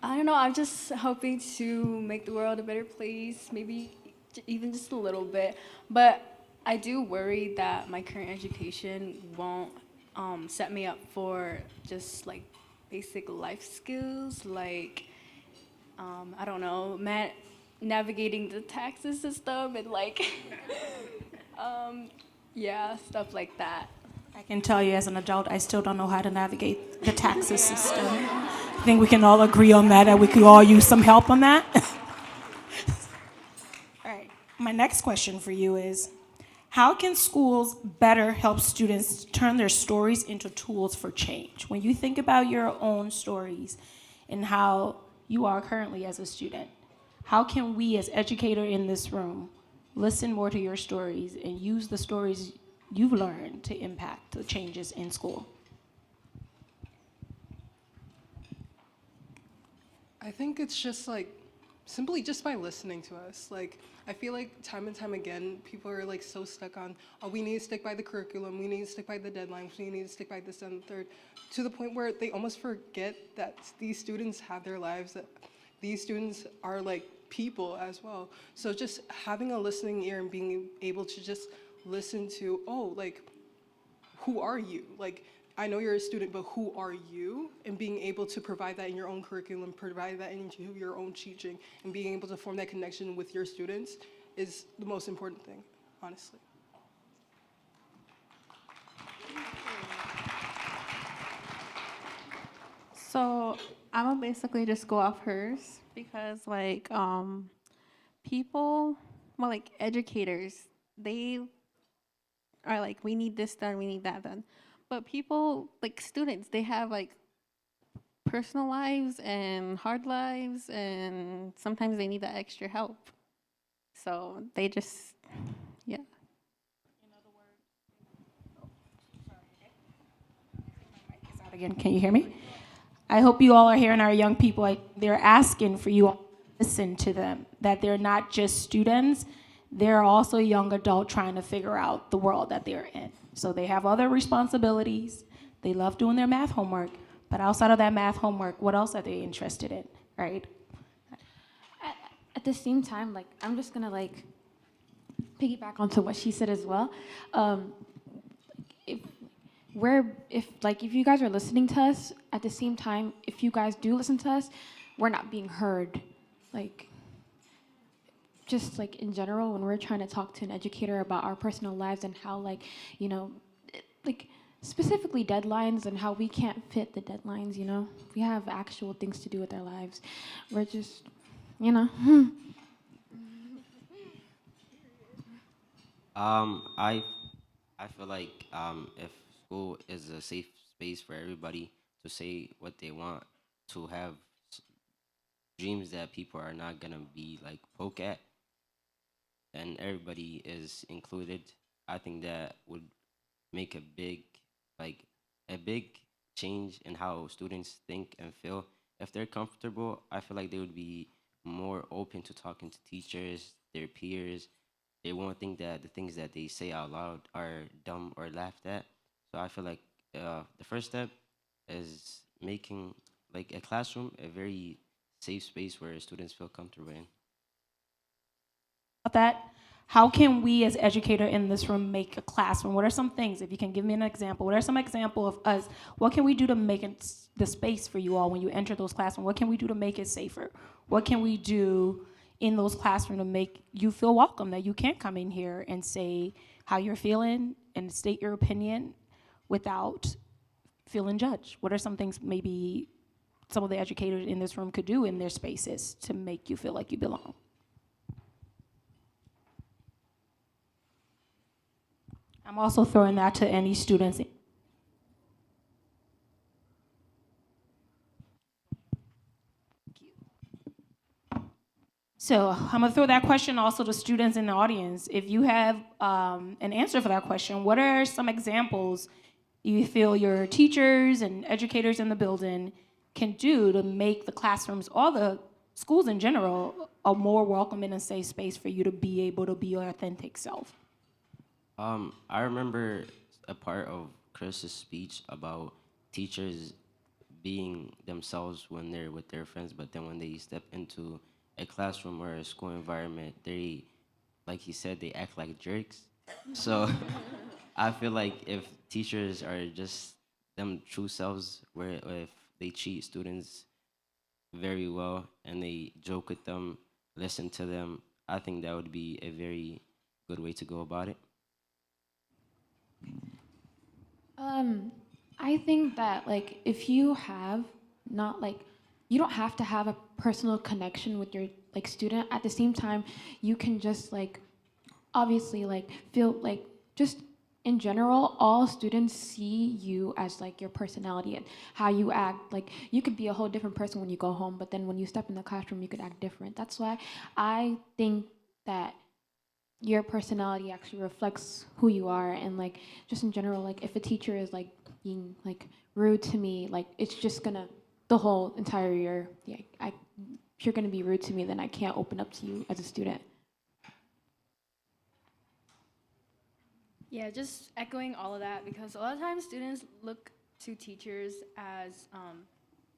don't know, I'm just hoping to make the world a better place, maybe even just a little bit. But I do worry that my current education won't set me up for just like basic life skills, like, I don't know, navigating the taxes system and like, yeah, stuff like that. I can tell you as an adult, I still don't know how to navigate the taxes system. I think we can all agree on that, and we could all use some help on that. All right, My next question for you is, how can schools better help students turn their stories into tools for change? When you think about your own stories and how you are currently as a student, how can we as educators in this room listen more to your stories and use the stories you've learned to impact the changes in school? I think it's just like simply just by listening to us. Like, I feel like time and time again, people are like so stuck on, oh, we need to stick by the curriculum, we need to stick by the deadlines, we need to stick by this and the third, to the point where they almost forget that these students have their lives, that these students are like people as well. So just having a listening ear and being able to just listen to, oh, like, who are you? Like, I know you're a student, but who are you? And being able to provide that in your own curriculum, provide that into your own teaching, and being able to form that connection with your students is the most important thing, honestly. So I'm gonna basically just go off hers because like people, well, like educators, they are like, we need this done, we need that done. But people, like students, they have like personal lives and hard lives, and sometimes they need that extra help. So they just, yeah. Again, can you hear me? I hope you all are hearing our young people. They're asking for you all to listen to them, that they're not just students, they're also young adults trying to figure out the world that they're in. So they have other responsibilities. They love doing their math homework, but outside of that math homework, what else are they interested in, right? At the same time, like, I'm just gonna like piggyback onto what she said as well. If you guys are listening to us, at the same time, if you guys do listen to us, we're not being heard. Like, just like in general, when we're trying to talk to an educator about our personal lives and how, like, you know, like specifically deadlines and how we can't fit the deadlines, you know, we have actual things to do with our lives. We're just, you know. I feel like if school is a safe space for everybody to say what they want, to have dreams that people are not gonna be like poke at, and everybody is included, I think that would make like a big change in how students think and feel. If they're comfortable, I feel like they would be more open to talking to teachers, their peers. They won't think that the things that they say out loud are dumb or laughed at. So I feel like the first step is making like a classroom a very safe space where students feel comfortable in. That, how can we as educators in this room make a classroom? What are some things, if you can give me an example, what are some example of us, what can we do to make it the space for you all when you enter those classrooms? What can we do to make it safer? What can we do in those classrooms to make you feel welcome, that you can come in here and say how you're feeling and state your opinion without feeling judged? What are some things maybe some of the educators in this room could do in their spaces to make you feel like you belong? I'm also throwing that to any students. So I'm gonna throw that question also to students in the audience. If you have an answer for that question, what are some examples you feel your teachers and educators in the building can do to make the classrooms, all the schools in general, a more welcoming and safe space for you to be able to be your authentic self? I remember a part of Chris's speech about teachers being themselves when they're with their friends, but then when they step into a classroom or a school environment, they, like he said, they act like jerks. So I feel like if teachers are just them true selves, where if they treat students very well and they joke with them, listen to them, I think that would be a very good way to go about it. I think that like if you have not like you don't have to have a personal connection with your like student. At the same time, you can just like obviously like feel like just in general, all students see you as like your personality and how you act. Like you could be a whole different person when you go home, but then when you step in the classroom, you could act different. That's why I think that your personality actually reflects who you are. And like just in general, like if a teacher is like being like rude to me, like it's just gonna the whole entire year, yeah, if you're gonna be rude to me, then I can't open up to you as a student. Yeah, just echoing all of that, because a lot of times students look to teachers as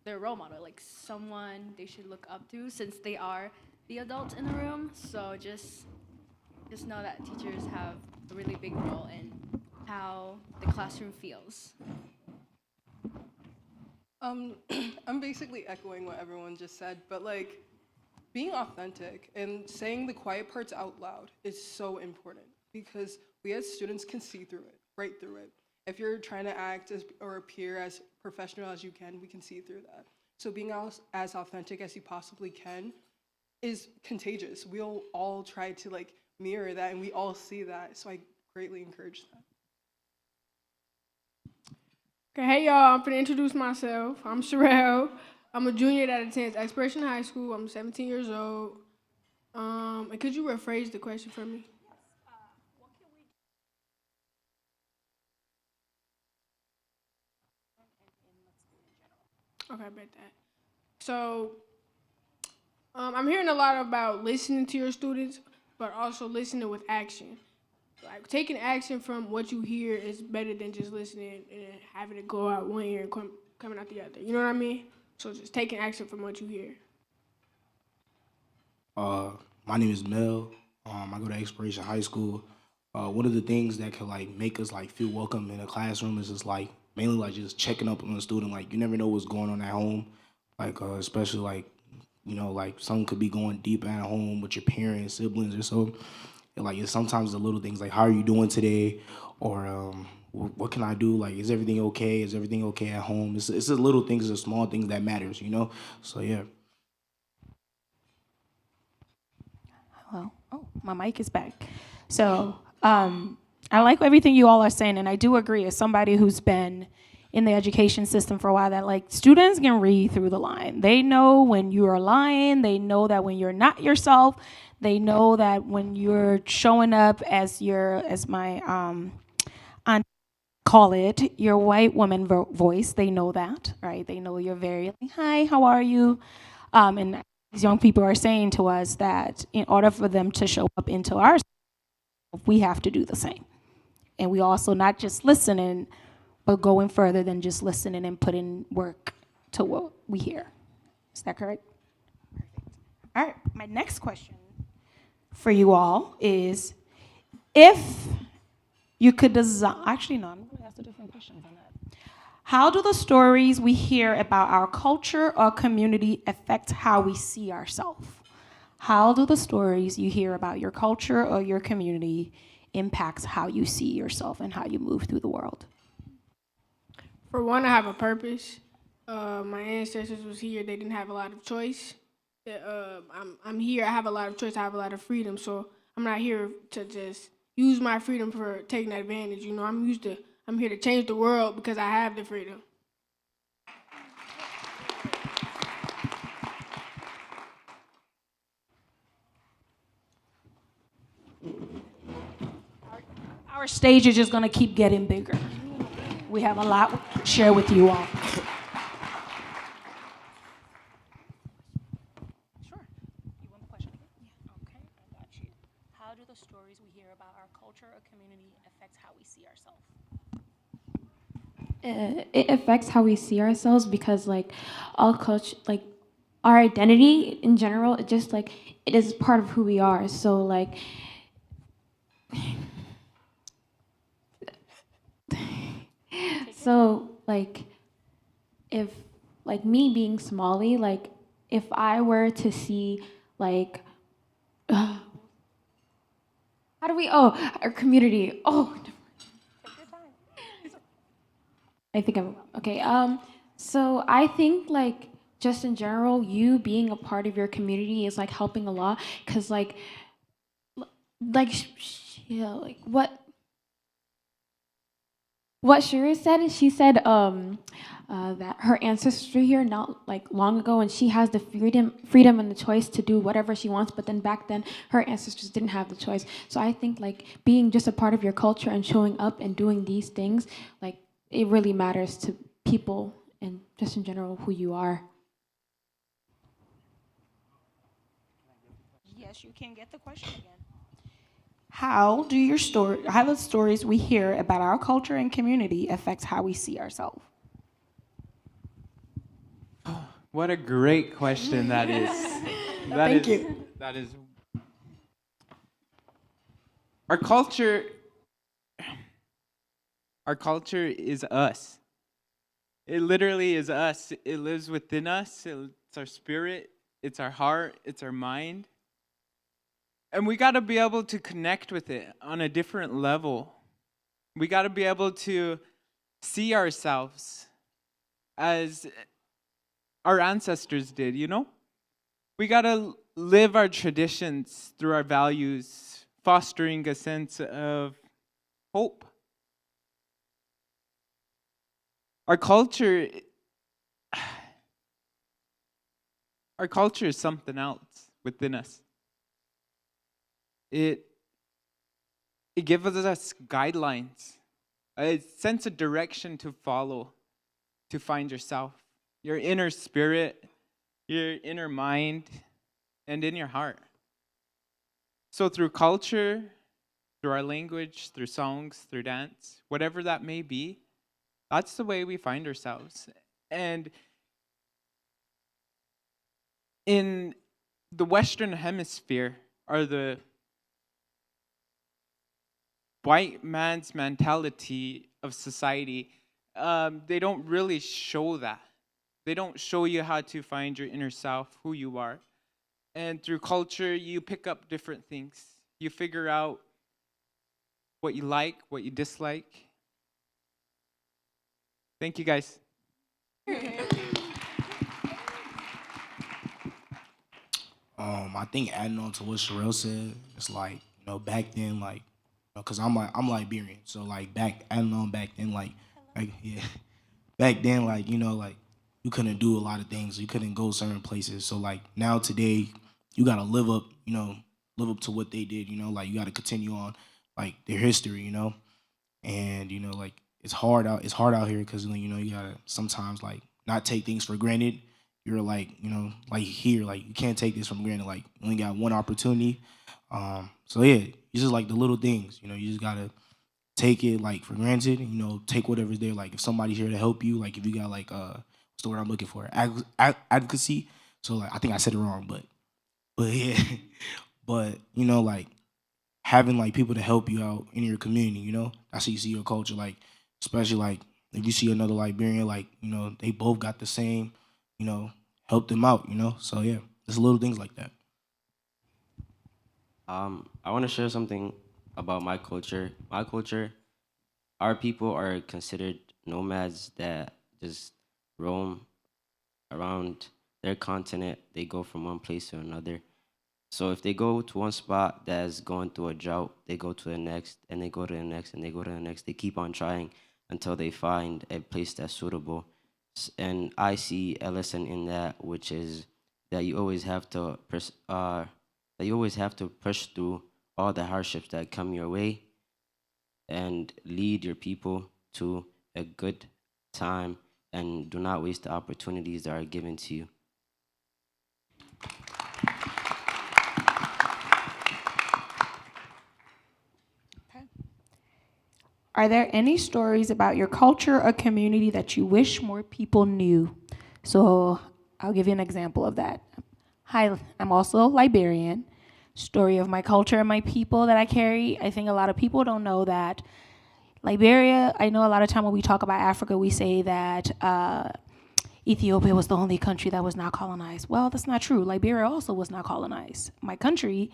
their role model, like someone they should look up to since they are the adults in the room. So just know that teachers have a really big role in how the classroom feels. I'm basically echoing what everyone just said, but like being authentic and saying the quiet parts out loud is so important, because we as students can see through it, right through it. If you're trying to act or appear as professional as you can, we can see through that. So being as authentic as you possibly can is contagious. We'll all try to like mirror that, and we all see that. So I greatly encourage that. Okay, hey y'all, I'm gonna introduce myself. I'm Sherelle. I'm a junior that attends Expiration High School. I'm 17 years old. And could you rephrase the question for me? Okay, I bet that. So, I'm hearing a lot about listening to your students, but also listening with action. Like taking action from what you hear is better than just listening and having it go out one ear and coming out the other. You know what I mean? So just taking action from what you hear. My name is Mel. I go to Expiration High School. One of the things that can like make us like feel welcome in a classroom is just like mainly like just checking up on the student. Like you never know what's going on at home. Like especially like like something could be going deep at home with your parents, siblings, or so. And, like it's sometimes the little things like how are you doing today, or what can I do? Like is everything okay? Is everything okay at home? It's the little things, the small things that matters. So yeah. Hello. Oh, my mic is back. So I like everything you all are saying, and I do agree as somebody who's been in the education system for a while that like students can read through the line. They know when you are lying. They know that when you're not yourself. They know that when you're showing up as my aunt call it, your white woman voice. They know that, right? They know you're very like, hi, how are you? And these young people are saying to us that in order for them to show up into our we have to do the same. And we also not just listening, but going further than just listening and putting work to what we hear. Is that correct? Perfect. All right, my next question for you all is, if you could design, actually no, I'm going to ask a different question than that. How do the stories we hear about our culture or community affect how we see ourselves? How do the stories you hear about your culture or your community impacts how you see yourself and how you move through the world? For one, I have a purpose. My ancestors was here. They didn't have a lot of choice. I'm here. I have a lot of choice. I have a lot of freedom. So I'm not here to just use my freedom for taking advantage. I'm here to change the world because I have the freedom. Our stage is just going to keep getting bigger. We have a lot to share with you all. Sure. You want the question again? Yeah. Okay, I got you. How do the stories we hear about our culture or community affect how we see ourselves? It affects how we see ourselves because like all culture, like our identity in general, it just like it is part of who we are. So like if like me being Somali, like if I were to see like how do we our community I think I'm okay. So I think like just in general, you being a part of your community is like helping a lot, cause like Yeah, like what Shira said is she said that her ancestry here not like long ago, and she has the freedom and the choice to do whatever she wants. But then back then, her ancestors didn't have the choice. So I think like being just a part of your culture and showing up and doing these things, like it really matters to people and just in general who you are. Yes, you can get the question again. How do how the stories we hear about our culture and community affects how we see ourselves? What a great question that is. Thank you. That is. Our culture is us. It literally is us. It lives within us. It's our spirit, it's our heart, it's our mind. And we got to be able to connect with it on a different level. We got to be able to see ourselves as our ancestors did, you know? We got to live our traditions through our values, fostering a sense of hope. Our culture is something else within us. It gives us guidelines, a sense of direction to follow, to find yourself, your inner spirit, your inner mind, and in your heart. So through culture, through our language, through songs, through dance, whatever that may be, that's the way we find ourselves. And in the Western Hemisphere, are the white man's mentality of society, they don't really show that. They don't show you how to find your inner self, who you are. And through culture, you pick up different things. You figure out what you like, what you dislike. Thank you, guys. I think adding on to what Sherelle said, it's like, you know, back then, like, because I'm Liberian, so like back then, like yeah, back then, like, you know, like you couldn't do a lot of things, you couldn't go certain places. So like now today, you gotta live up to what they did, you know, like you gotta continue on like their history, you know, and you know, like it's hard out here because you know you gotta sometimes like not take things for granted. You're like, you know, like here, like you can't take this for granted. Like you only got one opportunity. So yeah, it's just like the little things, you know, you just gotta take it like for granted, you know, take whatever's there. Like if somebody's here to help you, like if you got like what's the word I'm looking for? Advocacy. So like I think I said it wrong, but yeah, but you know, like having like people to help you out in your community, you know, that's how you see your culture. Like especially like if you see another Liberian, like you know, they both got the same, you know, help them out, you know. So yeah, there's little things like that. I want to share something about my culture. My culture, our people are considered nomads that just roam around their continent. They go from one place to another. So if they go to one spot that's going through a drought, they go to the next, and they go to the next, and they go to the next. They keep on trying until they find a place that's suitable. And I see a lesson in that, which is that you always have to push through all the hardships that come your way and lead your people to a good time, and do not waste the opportunities that are given to you. Are there any stories about your culture or community that you wish more people knew? So I'll give you an example of that. Hi, I'm also Liberian. Story of my culture and my people that I carry. I think a lot of people don't know that Liberia, I know a lot of time when we talk about Africa, we say that Ethiopia was the only country that was not colonized. Well, that's not true. Liberia also was not colonized. My country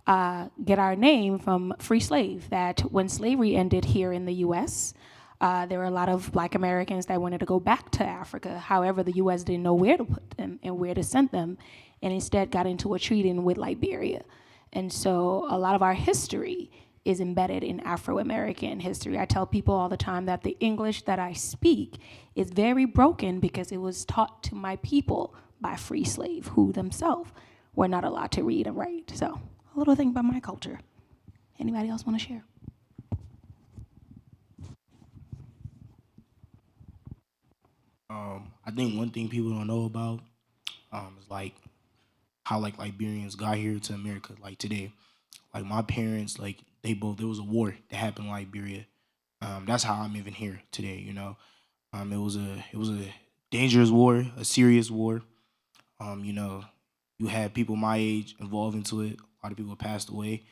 get our name from free slave, that when slavery ended here in the U.S., there were a lot of Black Americans that wanted to go back to Africa. However, the U.S. didn't know where to put them and where to send them, and instead got into a treaty with Liberia. And so a lot of our history is embedded in Afro-American history. I tell people all the time that the English that I speak is very broken because it was taught to my people by free slaves who themselves were not allowed to read and write. So a little thing about my culture. Anybody else want to share? I think one thing people don't know about is like how like Liberians got here to America like today. Like my parents, like there was a war that happened in Liberia. That's how I'm even here today, you know. It was a dangerous war, a serious war. You know, you had people my age involved into it. A lot of people passed away.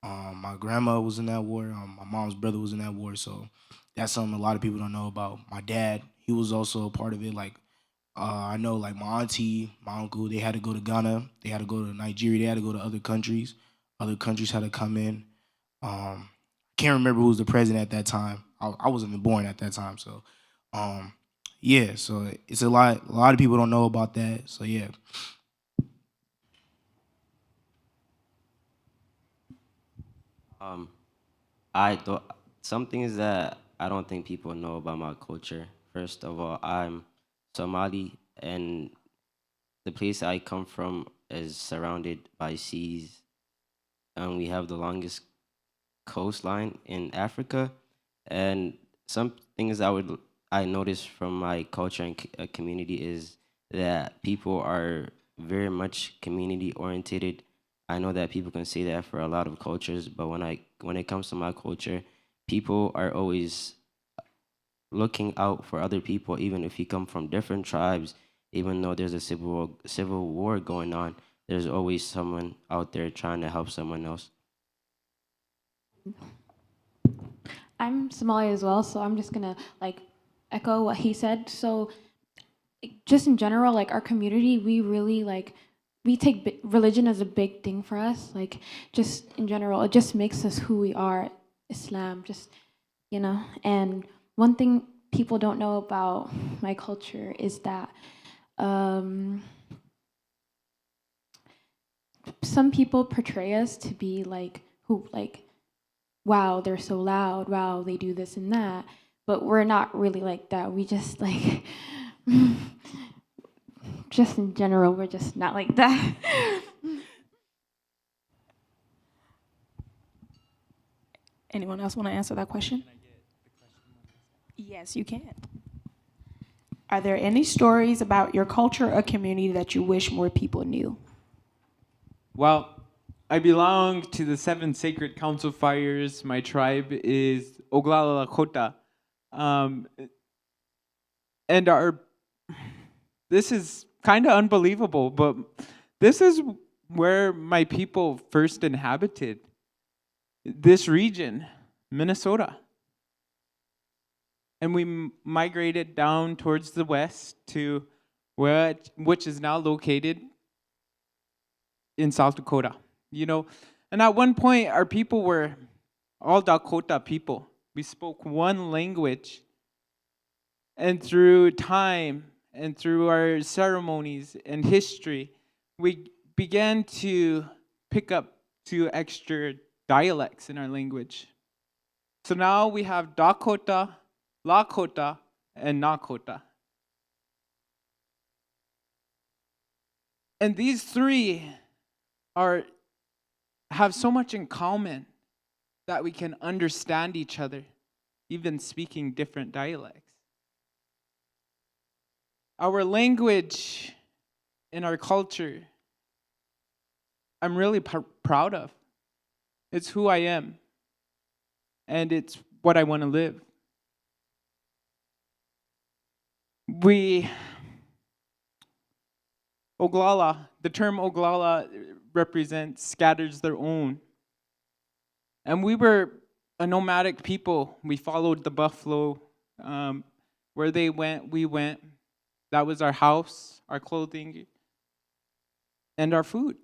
My grandma was in that war. My mom's brother was in that war. So that's something a lot of people don't know about. My dad, he was also a part of it. Like I know, like my auntie, my uncle, they had to go to Ghana. They had to go to Nigeria. They had to go to other countries. Other countries had to come in. Can't remember who was the president at that time. I wasn't even born at that time. So, yeah. So it's a lot. A lot of people don't know about that. So yeah. Some things that I don't think people know about my culture. First of all, I'm Somali, and the place I come from is surrounded by seas, and we have the longest coastline in Africa. And some things I noticed from my culture and community is that people are very much community oriented. I know that people can say that for a lot of cultures, but when it comes to my culture, people are always looking out for other people, even if you come from different tribes. Even though there's a civil war going on, there's always someone out there trying to help someone else. I'm Somali as well, so I'm just gonna like echo what he said. So just in general, like our community, we really like we take religion as a big thing for us. Like just in general, it just makes us who we are. Islam, just you know. And one thing people don't know about my culture is that some people portray us to be like who like wow, they're so loud, wow, they do this and that, but we're not really like that. We just like just in general, we're just not like that. Anyone else want to answer that question? Yes, you can. Are there any stories about your culture or community that you wish more people knew? Well, I belong to the 7 Sacred Council Fires. My tribe is Oglala Lakota. And this is kind of unbelievable, but this is where my people first inhabited this region, Minnesota. And we migrated down towards the west to which is now located in South Dakota. You know, and at one point, our people were all Dakota people. We spoke one language. And through time and through our ceremonies and history, we began to pick up 2 extra dialects in our language. So now we have Dakota, Lakota, and Nakota. And these 3 have so much in common that we can understand each other, even speaking different dialects. Our language and our culture, I'm really proud of. It's who I am, and it's what I want to live. Oglala, the term Oglala represents scatters their own. And we were a nomadic people. We followed the buffalo. Where they went, we went. That was our house, our clothing, and our food,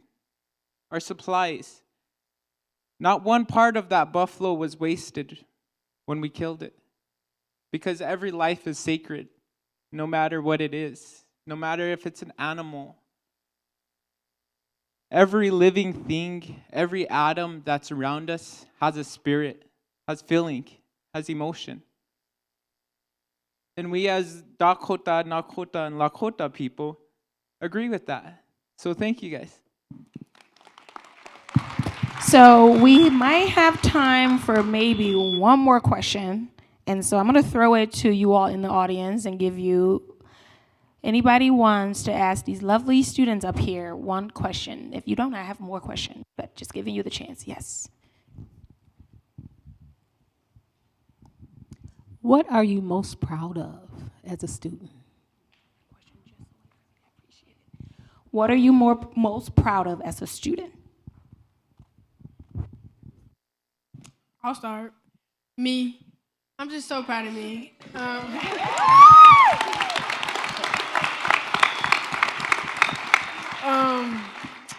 our supplies. Not one part of that buffalo was wasted when we killed it, because every life is sacred, no matter what it is, no matter if it's an animal, Every living thing, every atom that's around us has a spirit, has feeling, has emotion. And we as Dakota, Nakota, and Lakota people agree with that. So thank you guys. So we might have time for maybe one more question. And so I'm going to throw it to you all in the audience and give you, anybody wants to ask these lovely students up here one question. If you don't, I have more questions, but just giving you the chance. Yes. What are you most proud of as a student? What are you most proud of as a student? I'll start. Me. I'm just so proud of me.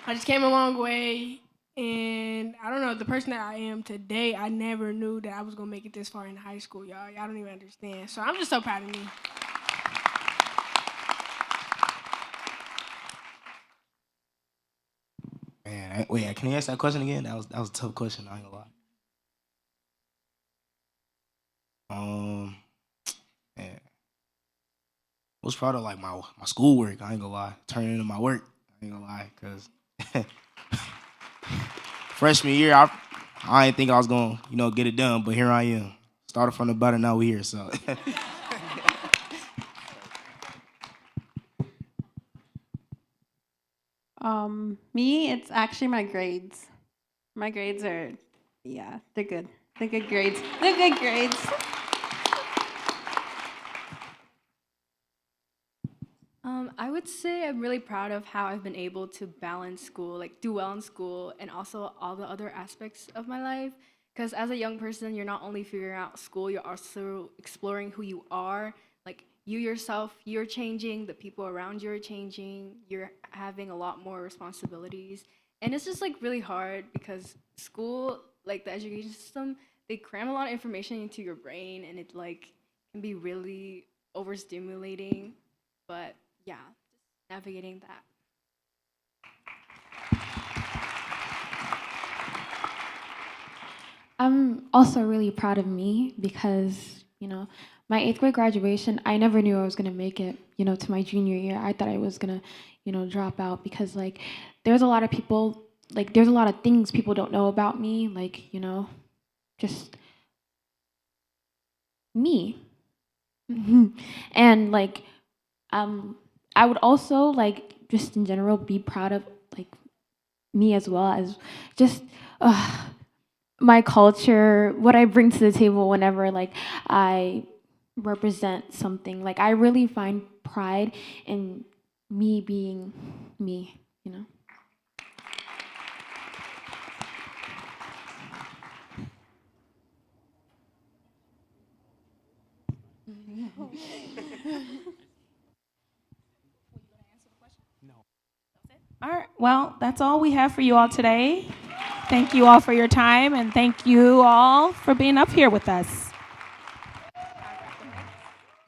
I just came a long way, and I don't know, the person that I am today, I never knew that I was gonna make it this far in high school, y'all. Y'all don't even understand. So I'm just so proud of me. Man, wait, can you ask that question again? That was a tough question. I ain't gonna lie. Man, I was proud of like my schoolwork. I ain't gonna lie, turning into my work. I ain't gonna lie, cause freshman year I didn't think I was gonna get it done, but here I am. Started from the bottom, now we here. So. Me, it's actually my grades. My grades are, yeah, they're good. They're good grades. They're good grades. I would say I'm really proud of how I've been able to balance school, like do well in school, and also all the other aspects of my life. Because as a young person, you're not only figuring out school, you're also exploring who you are. Like you yourself, you're changing, the people around you are changing, you're having a lot more responsibilities. And it's just like really hard because school, like the education system, they cram a lot of information into your brain and it like can be really overstimulating. But yeah, just navigating that. I'm also really proud of me because, my 8th grade graduation, I never knew I was going to make it, to my junior year. I thought I was going to, drop out because, like, there's a lot of people, like, there's a lot of things people don't know about me, like, just me. And, like, I would also, like, just in general be proud of, like, me as well as just my culture, what I bring to the table whenever, like, I represent something. Like, I really find pride in me being me, All right, well, that's all we have for you all today. Thank you all for your time, and thank you all for being up here with us.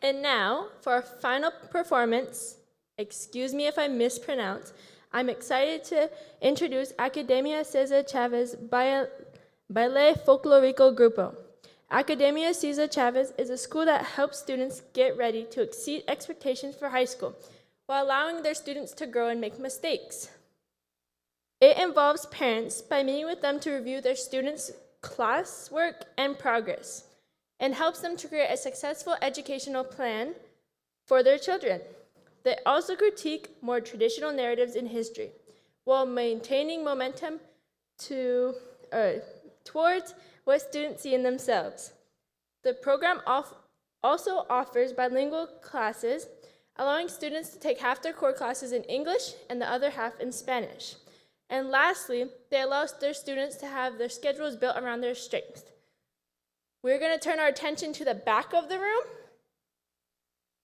And now, for our final performance, excuse me if I mispronounce, I'm excited to introduce Academia Cesar Chavez Baile Folclorico Grupo. Academia Cesar Chavez is a school that helps students get ready to exceed expectations for high school, while allowing their students to grow and make mistakes. It involves parents by meeting with them to review their students' classwork and progress, and helps them to create a successful educational plan for their children. They also critique more traditional narratives in history, while maintaining momentum towards what students see in themselves. The program also offers bilingual classes, allowing students to take half their core classes in English and the other half in Spanish. And lastly, they allow their students to have their schedules built around their strengths. We're going to turn our attention to the back of the room.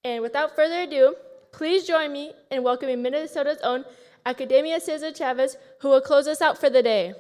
And without further ado, please join me in welcoming Minnesota's own Academia Cesar Chavez, who will close us out for the day.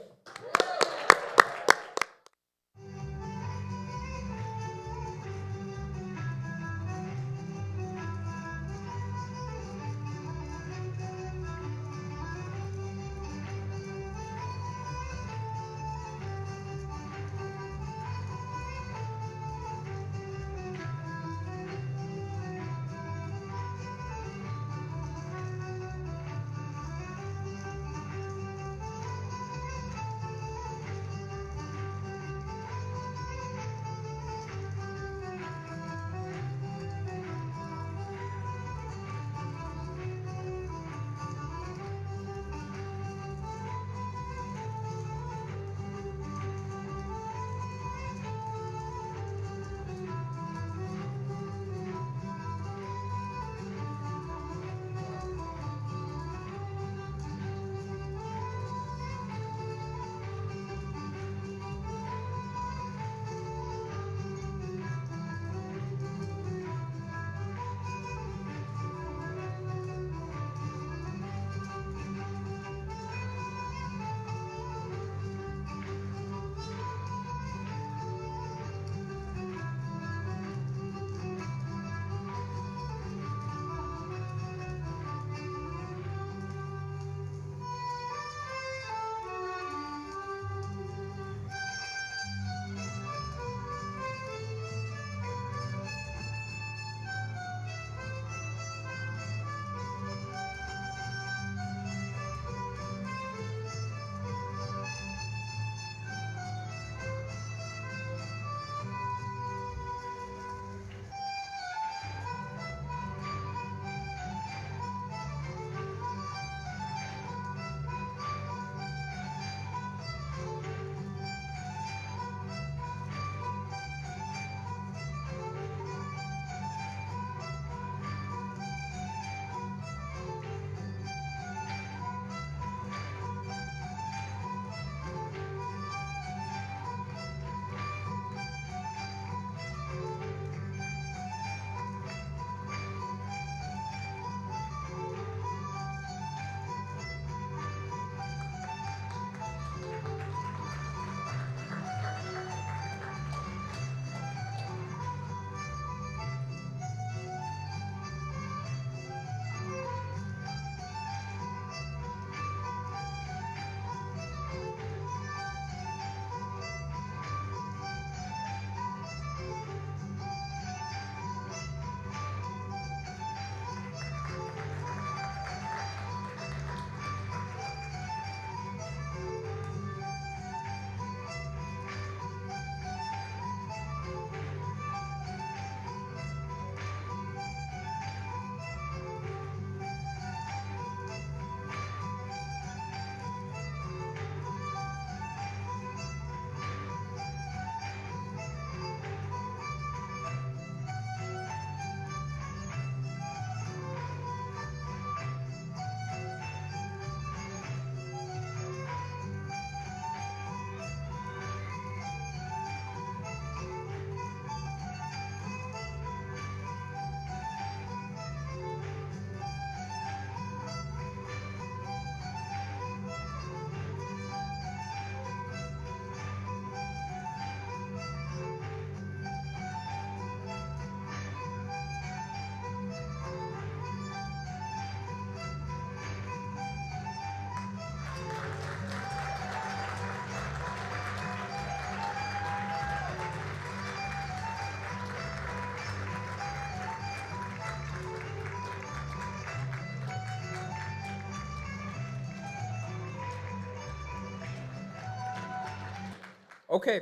Okay,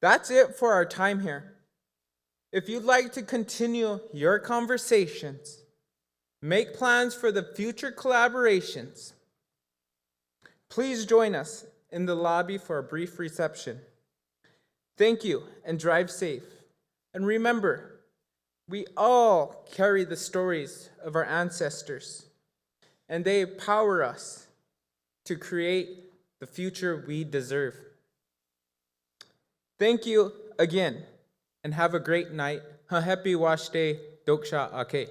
that's it for our time here. If you'd like to continue your conversations, make plans for the future collaborations, please join us in the lobby for a brief reception. Thank you and drive safe. And remember, we all carry the stories of our ancestors, and they empower us to create the future we deserve. Thank you again, and have a great night. Happy Wash Day, Doksha Ake.